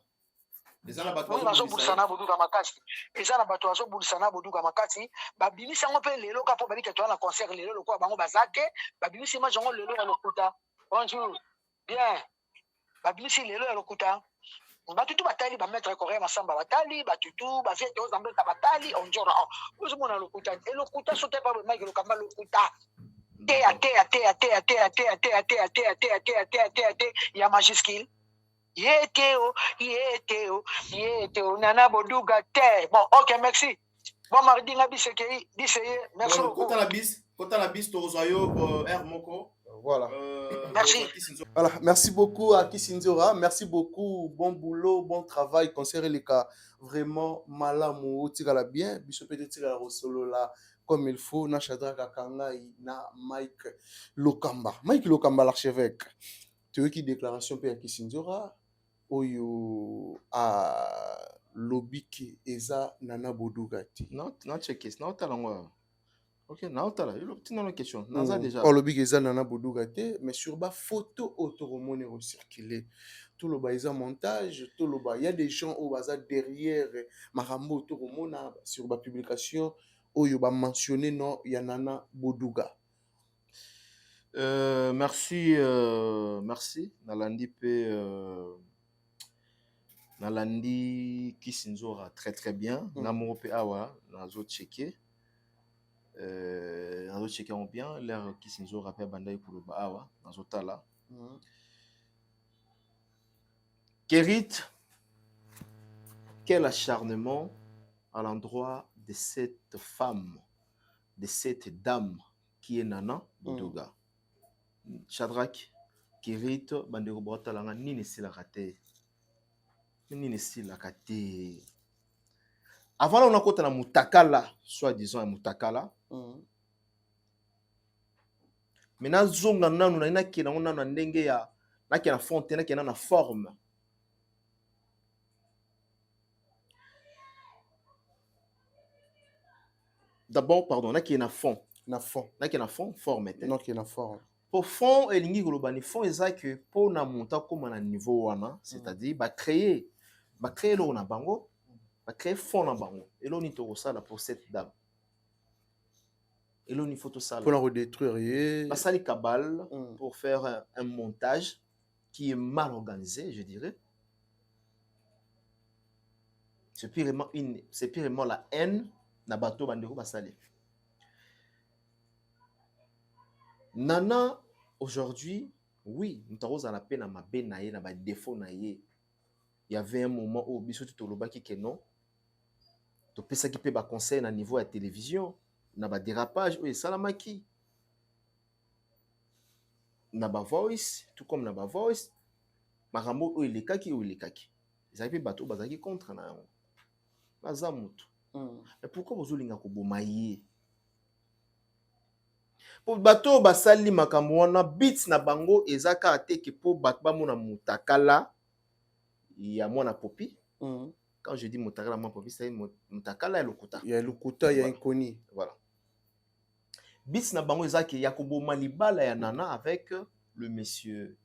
eza na bato bazobundisa Nana Boduga makasi eza na bato bazobundisa Nana Boduga makasi babimisi yango mpe lelo kapo balike toa na concert lelo lokwa bango bazake babimisi image yango lelo ya lokuta bonjour bien babimisi lelo ya lokuta batutu batali bametre Corée Masamba batali batutu baviete ozambeta batali onjora ozomona lokuta elokuta sote pa Mike Lokamba lokuta te ya majiskil yeteo Nana Boduga te bon OK merci bon mardi nga biseke diseye merci beaucoup kota la bis to zoyo R moko voilà merci voilà merci beaucoup à Kisinzora merci beaucoup bon boulot bon travail concert les cas vraiment malamu tirala bien biso peut-être tirala solo là comme il faut na Shadrack Kangai na Mike Lokamba l'archevêque tu veux qui déclaration pe à Kisinzora oyo a lobiki eza Nana Boduga te. Non, checké, non talangwa. OK, non tala, il y a une question. Naza déjà. O lobiki eza Nana Boduga te, mais sur ba photo autoromone recirculer. Tout le bas eza montage, tout le bas il y a des gens au baza derrière marambo autoromona sur ba publication oyo ba mentionner non ya Nana Boduga. Merci, merci. Nalandi pe Nalandi Kisinzora très très bien. Namoro pe awa nazo checker. Nazo checker on bien l'air Kisinzora pe bandai kuluba awa nazo tala. Kérit, quel acharnement à l'endroit de cette femme, de cette dame qui est Nana Boduga. Shadrach, Kérit, bandeko botalanga nini silaka te. Nini silaka te. Avant on a kota na mutakala, soi-disant mutakala. Maintenant zonga nanu na ina kina ngona na ndenge ya na kina fontaine na na forme. D'abord, pardon, na kina fond. Na fond. Na kina fond, forme. Non kina forme. Pour fond, elingi golobani fond eza que pour na monta comme na niveau wana, c'est-à-dire ba créer le na bango, ba créer fond na bango. Et l'on to sala pour cette dame. Et l'on photo sala. Pour la redétruire. Ba sali cabale pour faire un montage qui est mal organisé, je dirais. C'est purement la haine na bato bandeko basali. Nana, aujourd'hui, oui, nous avons la peine à ma benaye, na ba défaut naye. Il y avait un moment où biso tu tolobaki que non. To pesa ki pe ba conseil na niveau à télévision, na ba dérapage ou salamaki. Na ba voice, tout comme na ba voice, marambo ou elekaki ou elekaki. Ils pe bato bazaki contre na yango. Baza mutu. Mais pourquoi vous olinga ko bomaye? Pour bato basali makambo wana beats na bango ezaka ateke po bato bamona mutakala ya mwana popi. Quand je dis mutakala mwana popi, c'est mutakala ya lokuta. Ya lokuta ya inconi. Voilà. Beats na bango ezaki ya koboma libala ya Nana avec le monsieur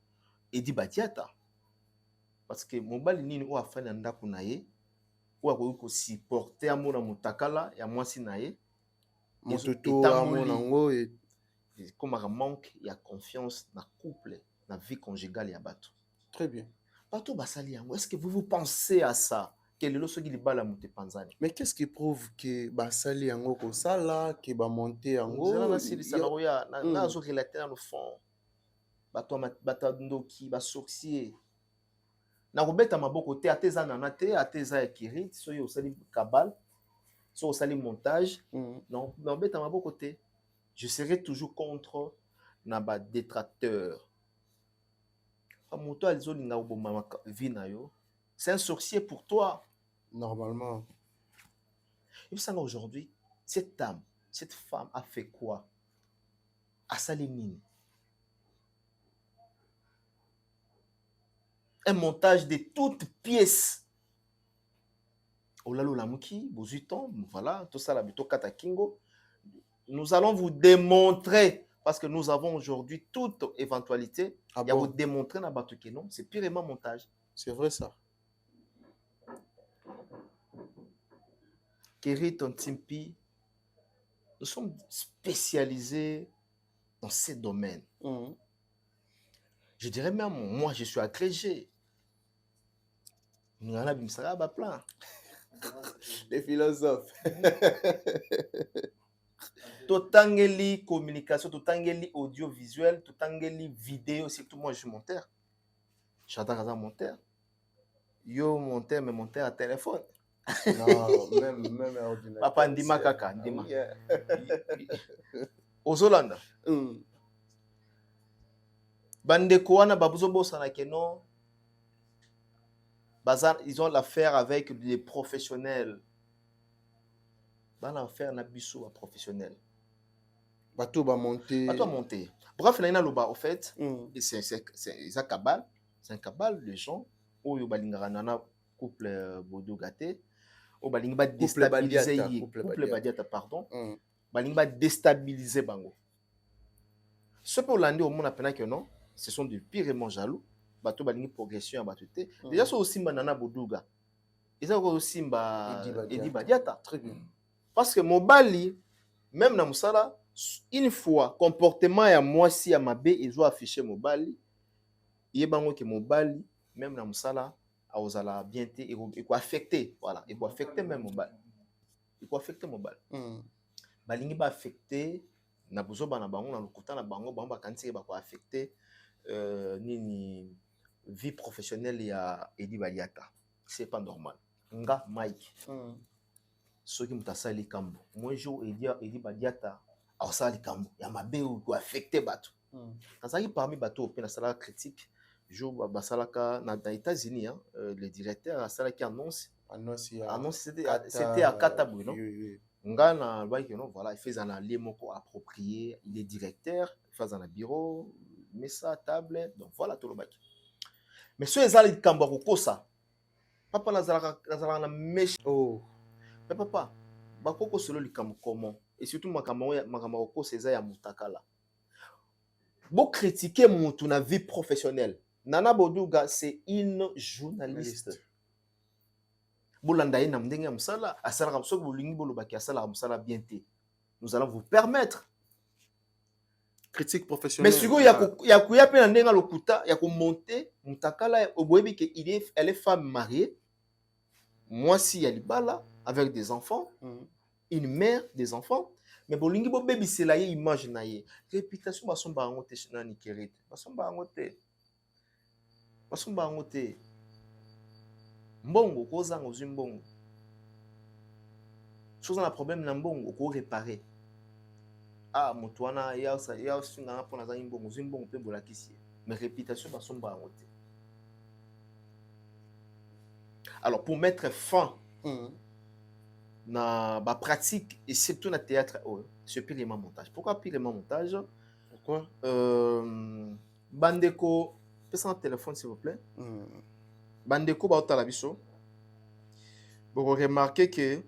Edi Badiata. Parce que mobali nini o afana ndako na ye ou akoki ko supporter amona mutakala ya mwasi na ye. Mototo amona ngo et comme un manque il y a confiance dans le couple, dans la vie conjugale ya bato. Très bien. Bato basali yango, est-ce que vous pensez à ça? Quel est le soki libala mute panzani? Mais qu'est-ce qui prouve que basali yango ko sala, que ba monter yango? Zela na sili sana roya na zo relater dans le fond. Bato ndoki ba sorcier. Na robeta maboko te ateza na te ateza ya Kérit, so yo sali kabal, so sali montage. Non, na robeta maboko te. Je serai toujours contre naba détracteur. C'est un sorcier pour toi. Normalement. Et puis aujourd'hui, cette dame, cette femme a fait quoi? À Salénine. Un montage de toutes pièces. Olalo Lamuki, Bozuton, voilà, tout ça, la Bito Katakingo. Nous allons vous démontrer, parce que nous avons aujourd'hui toute éventualité, il y a vous démontrer dans Batuke, non? C'est purement montage. C'est vrai ça. Kérit, Timpi, nous sommes spécialisés dans ces domaines. Je dirais même, moi, je suis agrégé. Nous en avons plein. Les philosophes. Totangeli communication, totangeli audiovisuel, totangeli vidéo, surtout moi je suis monteur. J'adore ça monteur. Yo monteur, mais monteur à téléphone. Non, même ordinateur. Papa ndima kaka, ndima. Aux Hollande. Bandeko wana babuzo bosa na keno. Bazar, ils ont l'affaire avec les professionnels. Ban affaire na biso à professionnels. Bateau va monter. Bateau monter. Bref, là, il y a le bas, au fait. C'est un cabal. C'est un cabal, les gens. oyo balingaka na couple Bodoga te o balingi ba déstabiliser couple Badiata pardon balingi ba déstabiliser bango ce pour l'année au monde appena que non ce sont de pirement jaloux bato balingi progression ya bato te déjà so osimba nana Bodoga eza ko osimba Edi Badiata très bien parce que mobali même na musala une fois comportement ya mwasi ya mabe ezo afficher mobali yebango ke mobali même na musala aozala bien te et quoi affecter voilà et quoi affecter même mobali et quoi affecter mobali balingi ba affecter na buzoba na bango na lokuta na bango ba kanti ba quoi affecter nini vie professionnelle ya Edi Badiata c'est pas normal nga Mike soki mutasali kambo moi jour Edi Badiata aosala likambo ya mabe ko affecter bato nazali parmi bato pe na sala critique jour basalaka na États-Unis hein, le directeur a sala qui annonce c'était à Katabu non ngana ba que non voilà il fait un lieu moko approprié il est directeur il fait un bureau met ça table donc voilà tout le bac mais ce ezali likambo ko kosa papa nazala na mesh mais papa bakoko solo likambo comment et surtout makambo ko seza ya mutakala bo critiquer mutu na vie professionnelle Nana Bodoga c'est une journaliste bolanda ina mdenga msala asala kamso bolingi bolobaki asala msala bien te nous allons vous permettre critique professionnelle mais siko ya kuya pe na ndenga lokuta ya ko monter mutakala oboyebi que elle est femme mariée moi si ya libala avec des enfants une mère des enfants mais bolingi bo baby c'est la image na ye réputation basomba ngo te na nikerite basomba ngo te basomba ngo te mbongo kozanga ozwi mbongo chose na problème na mbongo ko réparer moto wana ya singa na pona za mbongo ozwi mbongo pe bolakisi mais réputation basomba ngo te alors pour mettre fin na ba pratique et surtout na théâtre c'est purement montage pourquoi purement montage pourquoi bandeko pesa un téléphone s'il vous plaît bandeko ba otala biso boko remarquer que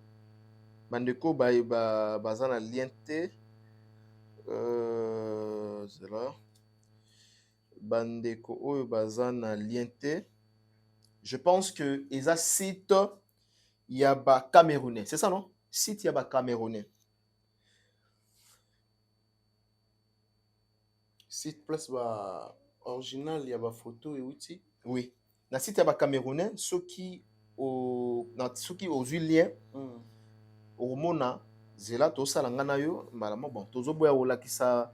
bandeko baza na lien te c'est là bandeko oyo baza na lien te je pense que eza site yaba camerounais c'est ça non site yaba camerounais site place ba original yaba photo et outil oui na site yaba camerounais soki ozwi lien omona zela tosala nga na yo malama bon tozoboya olakisa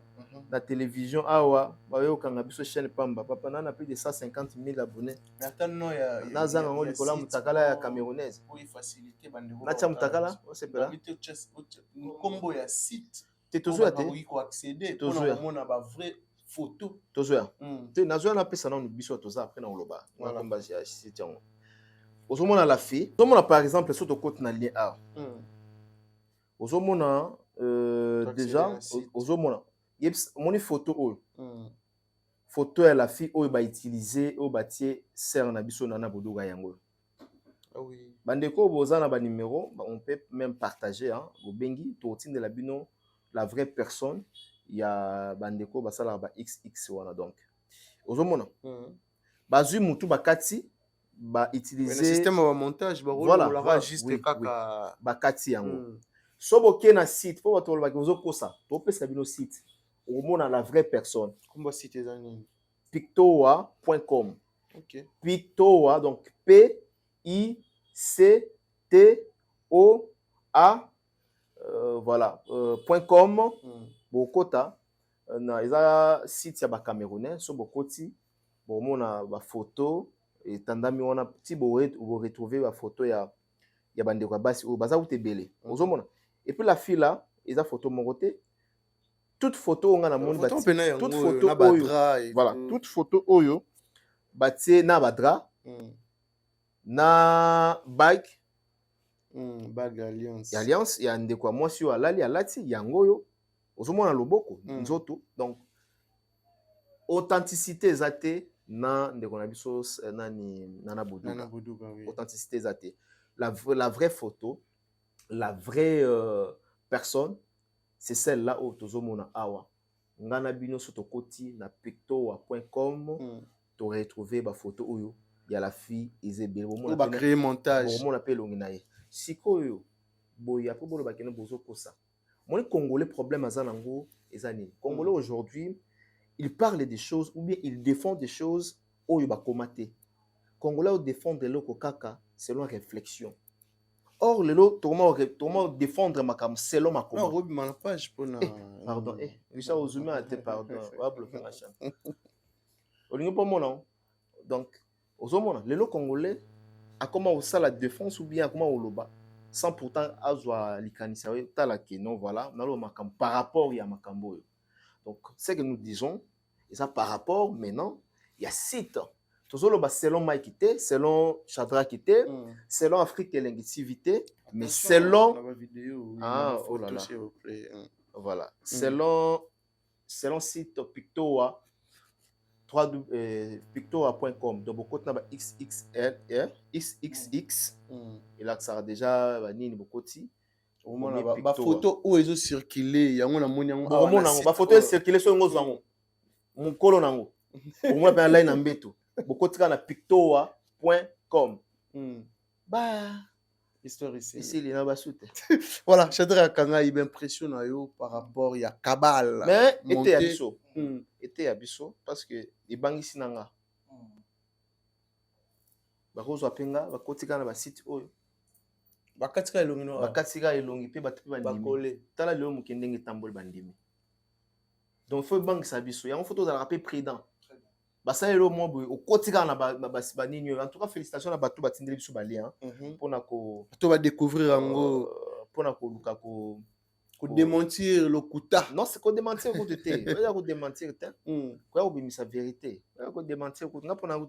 na télévision awa bayokanga biso chaîne pamba papa nana plus de 150 000 abonnés nazanga ngo likola mutakala ya camerounaise natia mutakala osepela nkombo ya site te tozoya te tozoya ba vrai photo tozoya te nazoya na pesa na biso toza après na oloba na komba ya site yango ozomona la fille ozomona par exemple soto côte na lien a ozomona déjà ozomona moni photo oyo photo ya la fille oyo ba utiliser oyo batie sœur na biso nana Bodoga yango bandeko boza na ba numéro on peut même partager hein bobengi to tindela bino la vraie personne ya bandeko basala ba xx wana donc ozomona bazui mutu bakati ba utiliser système de montage ba voilà juste kaka bakati yango sobo ke na site po bato ba kozo kosa to pesa bino site omona la vraie personne komba site ezani pictoa.com OK Pictoa donc P I C T O A voilà .com bokota na eza site ya ba camerounais so bokoti bomona ba photo etandami wana ti bo retrouver ba photo ya bandeko basi o baza utebele ozomona et puis la fille là eza photo mongote toute photo on a monde toute photo oyo voilà toute photo oyo batie na badra na bag alliance ya ndeko mwasi yo alali alati yango yo ozomona loboko nzoto donc authenticité ezate na ndeko na biso Nana Boduga, oui. Authenticité zate. La vraie photo, la vraie personne, c'est celle-là où tozomona awa. Ngana bino sotokoti na pictowa.com, tu retrouver ba photo oyo ya la fille Isabelle. On va créer montage. Bon, on appelle l'onginaye. Sikoyo boya po bolo bakene bozo kosa. Mon Congolais problème azanango ezani. Congolais aujourd'hui, il parle des choses ou bien il défend des choses oyo ba komate. Congolais défend de loko kaka selon réflexion. Or le lot comment défendre makam selon ma non Robi ma page pour pardon Richard Ozuma a été pardon va bloquer machin. Olingo pas mon donc ozomona le lot congolais a comment ça la défense ou bien comment oloba sans pourtant azwa likanisa tala que non voilà nalo makam par rapport ya makambo. Donc c'est que nous disons et ça par rapport maintenant il y a site selon Mike, selon Chadra, selon Afrique et l'investivité, mais selon. Ah, oh là là. Voilà. Selon site Pictowa, pictowa.com, donc beaucoup de XXL, XXX, et là, ça a déjà beaucoup de ma photo où ils ont circulé, il y a ma photo est circulée sur mon colon. Au moins, ben là, il y a un béto. Beaucoup de na pictowa.com. Bah, histoire ici. Ici, il y a un bassoute. Voilà, Chadra Kanga, il m'impressionne par rapport à Kabal. Mais, était abisso. Était abisso parce que les banques ici n'anga. Barozo apenga, bakotika na basite oyo. Bakatika elongi no. Bakatika elongi pe batu pe bandimi. Tala lelo mukendenge tambol bandimi. Donc, faut banque sa bisso. Il y a une photo dans la paix prudent. Basa elo mo boy okotika na ba nini en tout cas félicitations na batu batindeli biso bali hein pona ko to va découvrir ngo pona ko luka ko démentir le kuta non c'est ko démentir ko tete ya ko démentir te ko ya obimisa vérité ya ko démentir ko nga pona ko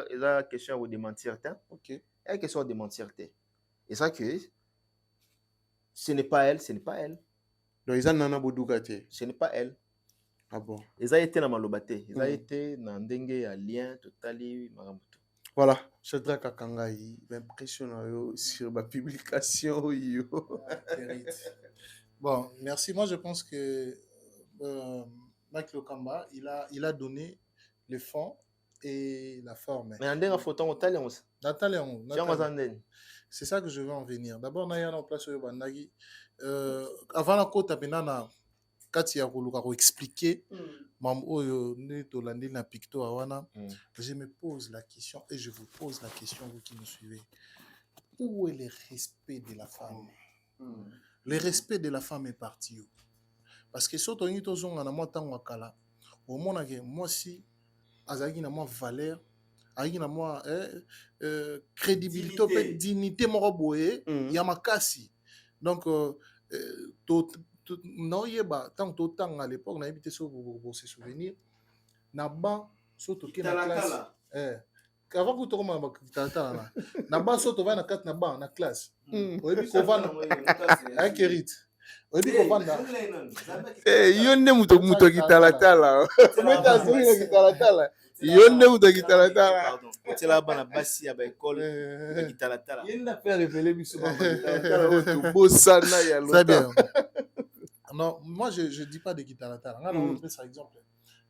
eza question de démentir te OK ya question de démentir te et ça que ce n'est pas elle donc ils en Nana Boduga te ce n'est pas elle. Ah bon. Ils ont été dans Malobate. Ils ont été dans Dengue à lien totali Magamuto. Voilà. Chadra Kakangaï, l'impression sur ma publication. Bon, merci. Moi, je pense que Mike Lokamba, il a donné le fond et la forme. Mais en photo, on t'a c'est ça que je veux en venir. D'abord, on a en place au Bandagi. Avant la côte, Kati ya koluka ko expliquer mam oyo ne to landeli na picto awana je me pose la question et je vous pose la question vous qui me suivez où est le respect de la femme le respect de la femme est parti parce que soto ngi to zonga na motango kala au mona ke moi si azaki na moi valeur azaki na moi crédibilité pe dignité moko boye ya makasi donc non yeba tant que temps à l'époque on a évité ça pour se souvenir na ba soto ke na classe avant que tu commences na ba soto va na kat na ba na classe oyebi ko vana avec Erit oyebi ko vana yonne muto kitalatala meta so na kitalatala yonne muto kitalatala tela bana basi ya ba école kitalatala yenda faire révéler biso ba kitalatala to bosana ya lota. Très bien. Non, moi je dis pas de Kitalatala. On a par exemple.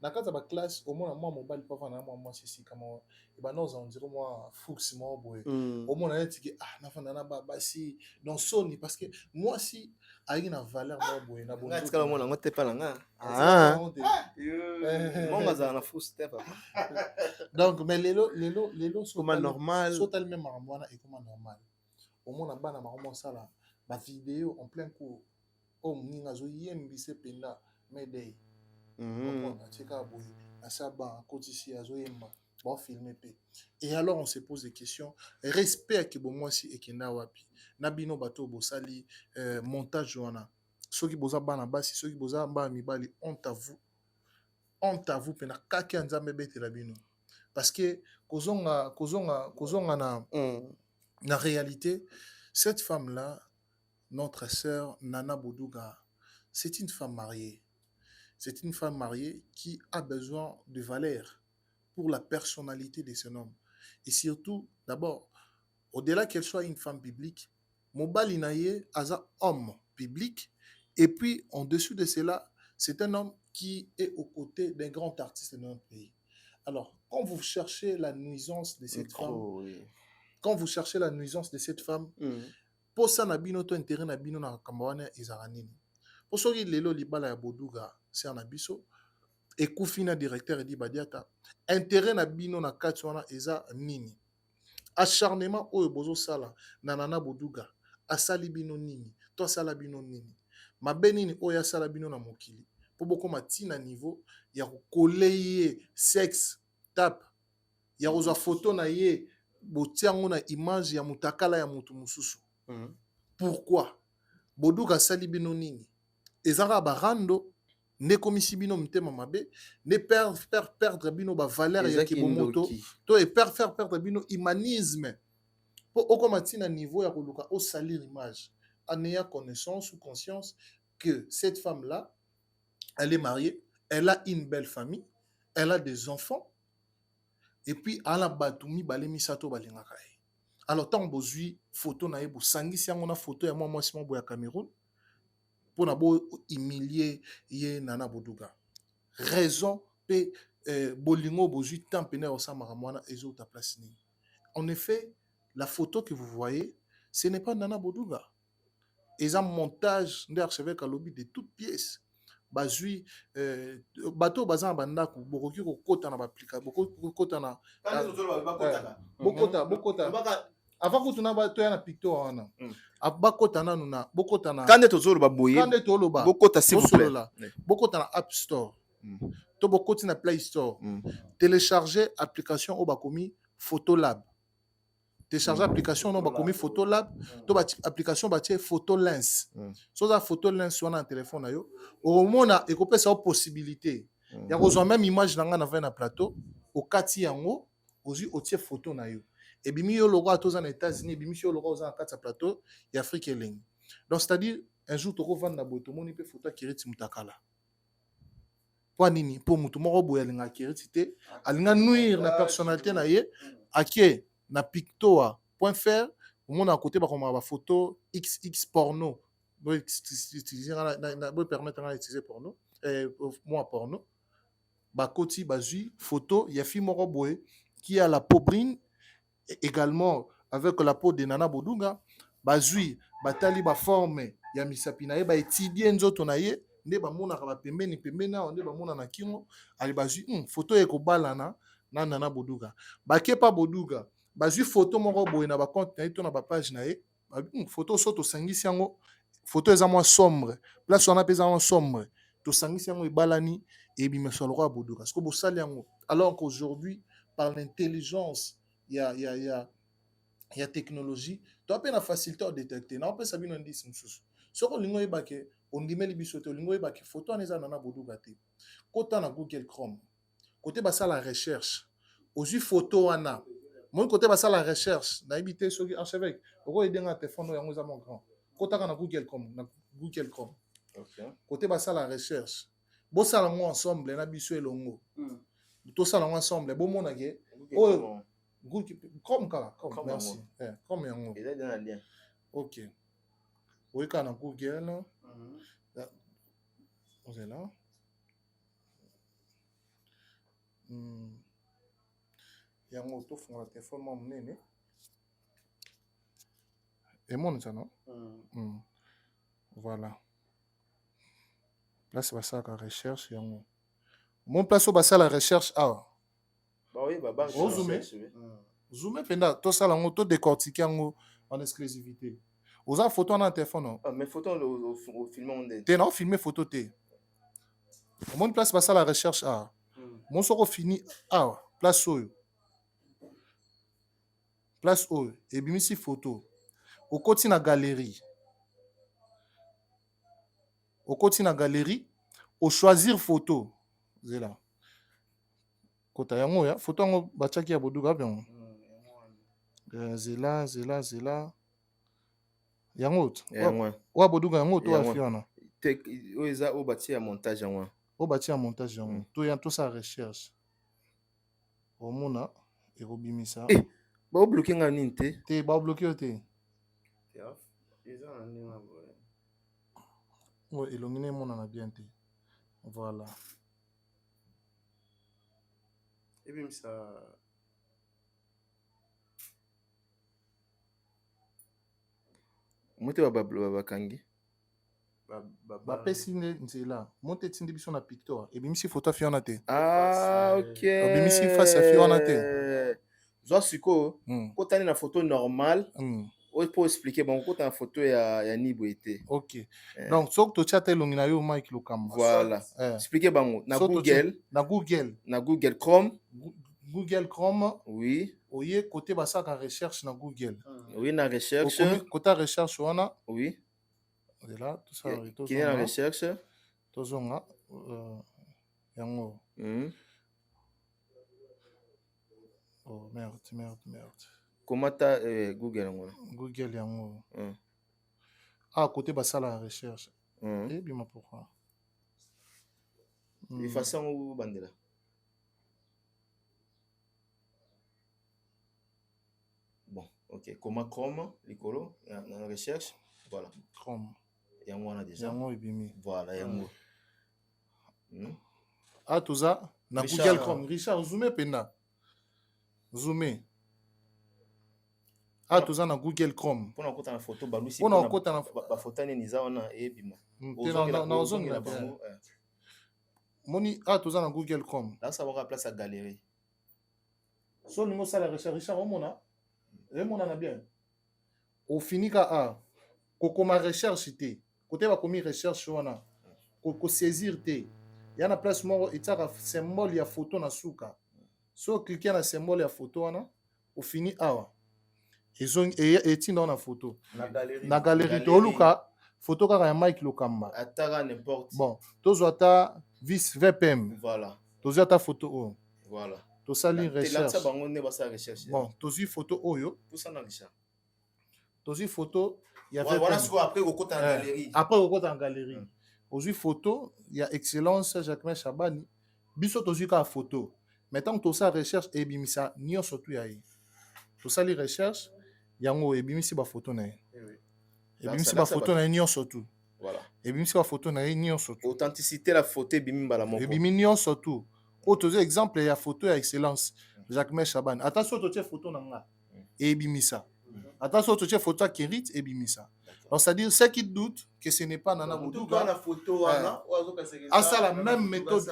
Dans la classe, au moins moi mobile pas vraiment moi c'est comment et ben nous on dirait moi Fuchs moi boy. Au moins on a dit ah na fana ba si dans Sony parce que moi si a une valeur moi boy na bon. Ngati kala mona ngote pa nga. Mon gaza na fou step. Donc mais les sont comme normal. Sont tellement marmona et comme normal. Au moins na bana marmona ça là ba vidéo en plein cours. Oh mninga zo yembise penda medei tika boye asaba kotisi azo yemba bon filmer pe et alors on se pose des questions respect ke bo mwasi ekenda wapi na bino bato bosali montage wana soki boza bana basi soki boza ba mibali honte à vous pena kaki nzambe betela bino parce que kozonga na réalité cette femme là notre sœur Nana Boduga, c'est une femme mariée. C'est une femme mariée qui a besoin de valeur. pour la personnalité de ce homme. Et surtout, d'abord, au-delà qu'elle soit une femme publique, Mobali Naye est un homme public. Et puis, en dessous de cela, c'est un homme qui est aux côtés d'un grand artiste de notre pays. Alors, quand vous cherchez la nuisance de cette femme, pour ça, nabino to intérêt nabino na kambawana izaranini. Pour ça, lelo libala ya boduga, c'est un abisso. Et Koufina, directeur, dit Badiata, intérêt nabino na katsuana eza nini. Acharnement oyo bozo sala nanana boduga, asali bino nini, to sala bino nini. Mabe nini oyo asala bino na mokili. Po boko matina niveau ya koleye sexe tap ya kozwa photo na ye botiango na image ya mutakala ya mutu mususu. Pourquoi boduga asali bino nini ezaka barando ne komisi bino mtema mabe ne perdre bino ba valeur ya kibomoto to et faire perdre bino humanisme po okoma tina niveau ya koluka au salir image en ayant connaissance ou conscience que cette femme là elle est mariée, elle a une belle famille, elle a des enfants et puis ala batumi balemi sato balingaka. Alors tant bozui photo na yebo sangisi yango na photo ya moi sima boya Cameroun pour na bo humilier ye nana boduga. Raison pe bolingo bozui tant pene osama mwana ezo ta place ni. En effet, la photo que vous voyez, ce n'est pas nana boduga. Et un montage d'archevêque à lobby de toutes pièces. Bazui bateau bazan bandako bokoki kokota na baplika bokota na bokota avant que tu n'as pas na picto wana abakota na nuna bokota na kande tozolo baboye kande toloba bokota s'il vous plaît bokota na App Store to bokoti na Play Store télécharger application obakomi Photolab. Télécharger l'application, on va commis Photolab, to application bâtie Photolens. So ça Photolens sur un téléphone na yo, au moins et qu'on ça possibilité. Il y a besoin même image dans un plateau, au kati yango, aussi au tie photo na yo. Et bimi yo logo à tous en États-Unis, bimi yo logo aux en kati plateau, il y a Afrique ligne. Donc c'est-à-dire un jour tu revends na boto, mon ipe photo qui reti mutakala. Pour nini pour mutu moko boya linga qui reti alinga nuire la personnalité na ye, akie na pictoa.fr au monde à côté ba comme photo xx porno doit utiliser na permettre d'utiliser porno moi porno ba koti bazui photo ya fille moko boy qui a la peau brune également avec la peau de nana boduga bazui batali ba forme ya misapi na ye ba étudier nzoto na ye nde ba mona ka ba pembeni na nde ba mona na kingo ali bazui photo e ko balana na nana boduga ba kepa boduga bazui photo moko boye na ba compte na to na ba page na ye photo so to sangisi yango photo eza moins sombre place on a pesa moins sombre to sangisi yango ibalani et bimeso le roi boduga parce que bo sali yango alors qu'aujourd'hui par l'intelligence il y a technologie to a na facilité à détecter na on peut sabino ndisi msusu soko lingo yebake on dimeli bisoto lingo yebake photo aneza nana boduga te kota na Google Chrome côté basa la recherche ozui photo wana mon côté basa la recherche na habité soki archevêque oko edenga téléphone yango za mon grand kota na Google Chrome OK côté basa la recherche bo sala ngo ensemble na biso elongo to sala ngo ensemble bo mona ke oh Chrome kala merci comme yango il est dans le lien OK oui kana Google on est là yango to fonga téléphone mo munene et mon ça non voilà là c'est pas ça la recherche yango mon place au basa la recherche bah oui bah zoomé penda to sala ngo to décortiquer yango en exclusivité oza photo na téléphone mais photo au filmer on est te non filmer photo te mon place basa la recherche mon soko fini place oyo et bimisi photo au côté na galerie au choisir photo zela kota yango ya photo yango bachaki ya boduga bien zela yango wa boduga yango to afiana oza o bâti ya montage yango to ya to sa recherche Omona ekobimisa. Ba bloquer nga nini te? Te ba bloquer te. Ouais, elongine mona na bien te. Voilà. Ebimisa mote bakangi bapesi nde nzela mote etindi biso na pictoire ebimisi foto afi wana te. Ok. Ebimisi face afi wana te. Zwa siko kotani na photo normale pour expliquer bon kota na photo ya nibo ete. Ok. Donc soki totia te elongi na yo Mike Lokamba. Voilà. Expliquer bango na Google Chrome. Google Chrome. Oui. Oye côté basaka recherche na Google. Oui, na recherche. Côté recherche wana. Oui. Et là tout ça qui est la recherche. Tozonga yango. Oh merde. Comment ta Google yango? Google yango. Ah côté basala la recherche. Eh bien pourquoi? Il faut ça ou bandela. Bon, ok. Comment Chrome, l'écolo, dans la recherche, voilà. Chrome. Yango on a déjà. Yango ibimi. Voilà, yango. Ah tout ça na Google Chrome. Richard zoomé pena. Zoomé. Ah tout ça na Google Chrome. Pour na photo balusi. Pour na kota na ba photo ni za na ebima. Na ozongi na bien. Moni ah tout ça na Google Chrome. Là ça va place à galerie. So ningo sala recherche Richard omona. Remona na bien. Au fini ka a kokoma recherche te. Côté ba komi recherche wana. Ko saisir te. Ya na place moko etaka symbole ya photo na suka. So cliquer na symbole ya photo wana, au fini awa. Ezong etinda na photo. Na galerie to luka photo kaka ya Mike Lokamba. Atara n'importe. Bon, tozo ata vis VPM. Voilà. Tozo ata photo o. Voilà. To sali recherche. Recherche. Bon, tozo photo oyo. Tout ça na Richard. Tozo photo ya VPM. Voilà ce après au côté en galerie. Après au côté en galerie. Tozo photo ya excellence Jacques Chabani. Biso tozo ka photo. Maintenant tout ça recherche ebimisa nyo surtout ya yi. Tout ça les recherche yango ebimisi ba photo na yi. Ebimisi ba photo na yi nyo surtout. Voilà. Ebimisi ba photo na yi nyo surtout. Authenticité la photo ebimi bala moko. Ebimi nyo surtout. Autre exemple ya photo ya excellence Jacques Chabani. Attention to tie photo na nga. Ebimisa. Attention to tie photo à Kerit ebimisa. Donc c'est-à-dire ceux qui doutent que ce n'est pas Nana Boudouga. La photo wana à ça la même méthode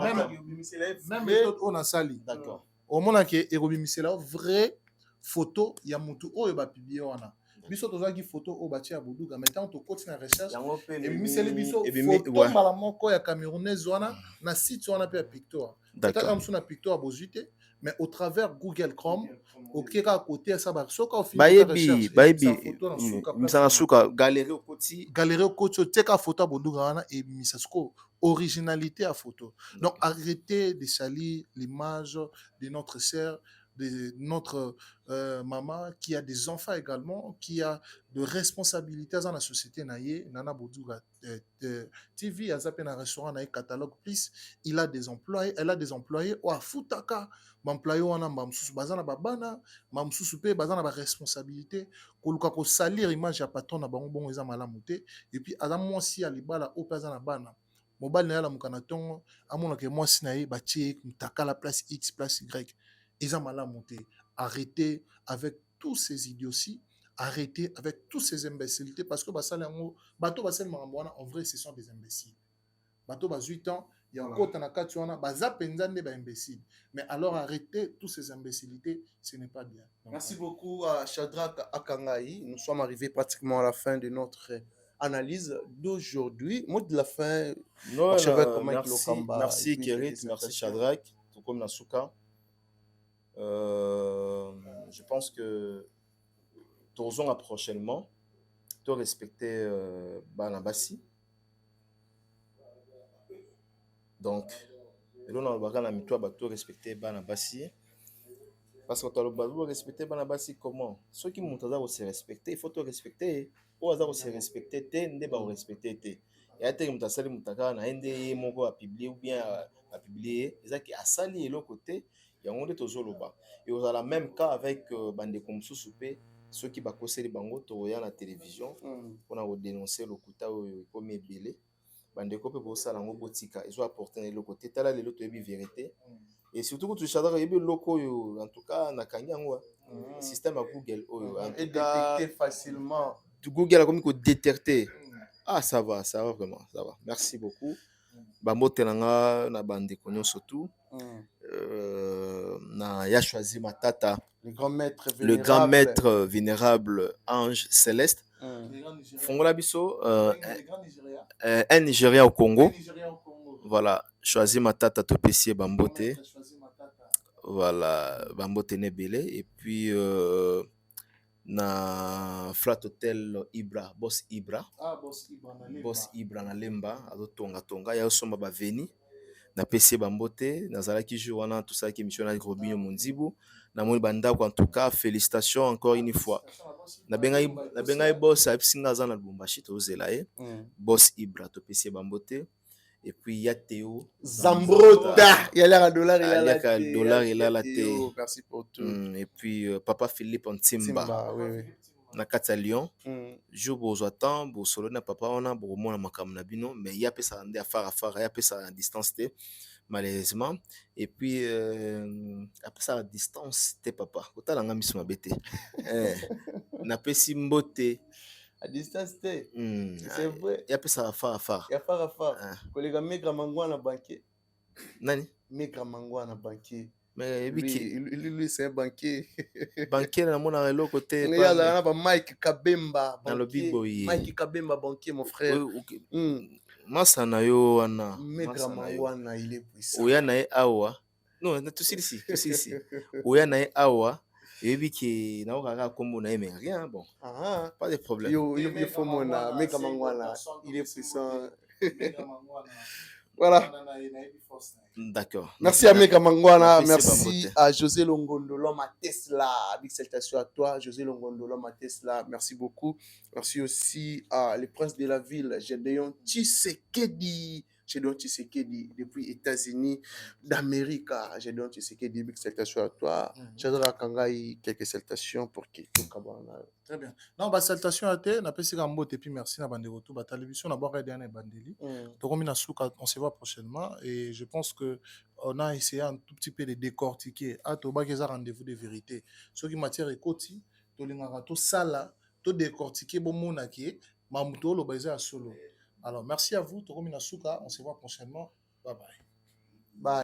même méthode on a sali. D'accord. Au moment que erobimisela vraie photo ya mutu oyo ba publier wana. Biso tozaki photo o batia Boudouga maintenant to continue la recherche et miseli biso photo mbala moko ya camerounaise wana na site wana pe pictoire. D'accord. Comme sur na pictoire bozite mais au travers Google Chrome OK à côté ça ba soka au final recherche misana suka galerie au côté teka photo Boudouga wana et misasko originalité à photo. Donc arrêtez de salir l'image de notre sœur, de notre maman qui a des enfants également, qui a de responsabilités dans la société naïe. Nana Boudouga TV, a un restaurant naïe catalogue plus, il a des employés, elle a des employés. Ou à Futaka, m'employé wana m'amsusu bazana babana, m'amsusu pe bazana ba responsabilité. Koluka ko salir image ya patron na bango bongo eza malamu te. Et puis adam mwasi alibala o bazana bana. Mobile na la mukana tongo amona ke mwasi naïe batie mutaka la place X place Y. Ils ont mal à monter. Arrêtez avec tous ces idioties. Arrêtez avec tous ces imbécilités. Parce que bateau en vrai, ce sont des imbéciles. Bateau bas 8 ans, il y a encore un cas, imbécile. Mais alors arrêtez toutes ces imbécilités, ce n'est pas bien. Donc, merci beaucoup à Shadrach Akangaï. Nous sommes arrivés pratiquement à la fin de notre analyse d'aujourd'hui. Mot de la fin. Non, merci Kérit, merci Shadrach, tout comme Nasuka. Je pense que Torzon a prochainement de respecter Banabassi. Donc, là on va respecter Banabassi. Parce que tu as respecter Banabassi comment? Ceux qui m'ont se respecter, il faut te respecter. Ou se respecter, tu dois respecter. Et à terme, tu as sali mutaka na ende moko a publier ou bien a publier. C'est ça qui a sali l'autre côté. yango nde tozoloba et ozala même cas avec bandeko mosusu mpe soki bakoseli bango toya na télévision mpona kodénoncer lokuta oyo ekomi ebele bandeko mpe bosala yango botika ezo apporte na eloko te tala lelo toyebi vérité et surtout que tushadaka yebi eloko oyo en tout cas nakangi yango système ya Google oyo en tout cas détecter facilement Google a comme détecter ça va vraiment ça va merci beaucoup bambote nanga na bandeko nyonso surtout na ya choisi matata le grand maître vénérable Ange Céleste fongola biso un Nigérien au Congo voilà choisi matata topesi bambote voilà bambote nebele et puis na Flat Hotel Ibra boss Ibra na Lemba azotonga ya osomba baveni na pesi bambote nazalaki jour wana tosalaki émission na Robinho Monzibu na moni bandako en tout cas félicitations encore une fois na bengai boss apisinga aza na Lubumbashi tozela ye boss Ibra topesi bambote et puis il y a Théo Zambrota il y a l'air à dollar il a la Théo merci pour tout et puis papa Philippe Ntimba oui na kati ya Lyon jour bozwa temps bosolo na papa wana bokomona makambo na bino mais ya pesa nde afara ya pesa à distance te malheureusement et puis apesa à distance te papa kotala nga miso mabe te napesi mbote à distance te c'est vrai ya pesa afara kolega Megra Mangwana banquier nani Megra Mangwana banquier mais lui c'est un banquier na mona eloko te il y a là Mike Kabemba banquier Mike Kabemba banquier mon frère masa na yo wana Megra Mangwana il est puissant oya na ye awa non tosilisi oya na ye awa yebi ki na okaka kombo na ye mais rien bon pas de problème il faut mon Megra Mangwana il est puissant voilà. D'accord. Merci à Megra Mangwana, merci à José Longondo, l'homme à Tesla. Big salutation à toi, José Longondo, l'homme à Tesla. Merci beaucoup. Merci aussi à le prince de la ville, Gédéon Tshisekedi. Gédéon Tshisekedi depuis États-Unis d'Amérique. Gédéon Tshisekedi, big salutation à toi. J'adore Kangai, quelques salutations pour qui tout cabana. Très bien. Non, bah salutation à toi. Na pesi gambo et puis merci na bande retour. Bah télévision na boire dernier bandeli. Tokomi na souka, on se voit prochainement et je pense que on a essayé un tout petit peu de décortiquer. Ah, toba keza rendez-vous de vérité. Ce qui matière ekoti, to lingara to sala, to décortiquer bon mona ki mamuto lo baisa solo. Alors merci à vous, tokomi na souka, on se voit prochainement. Bye bye. Bye.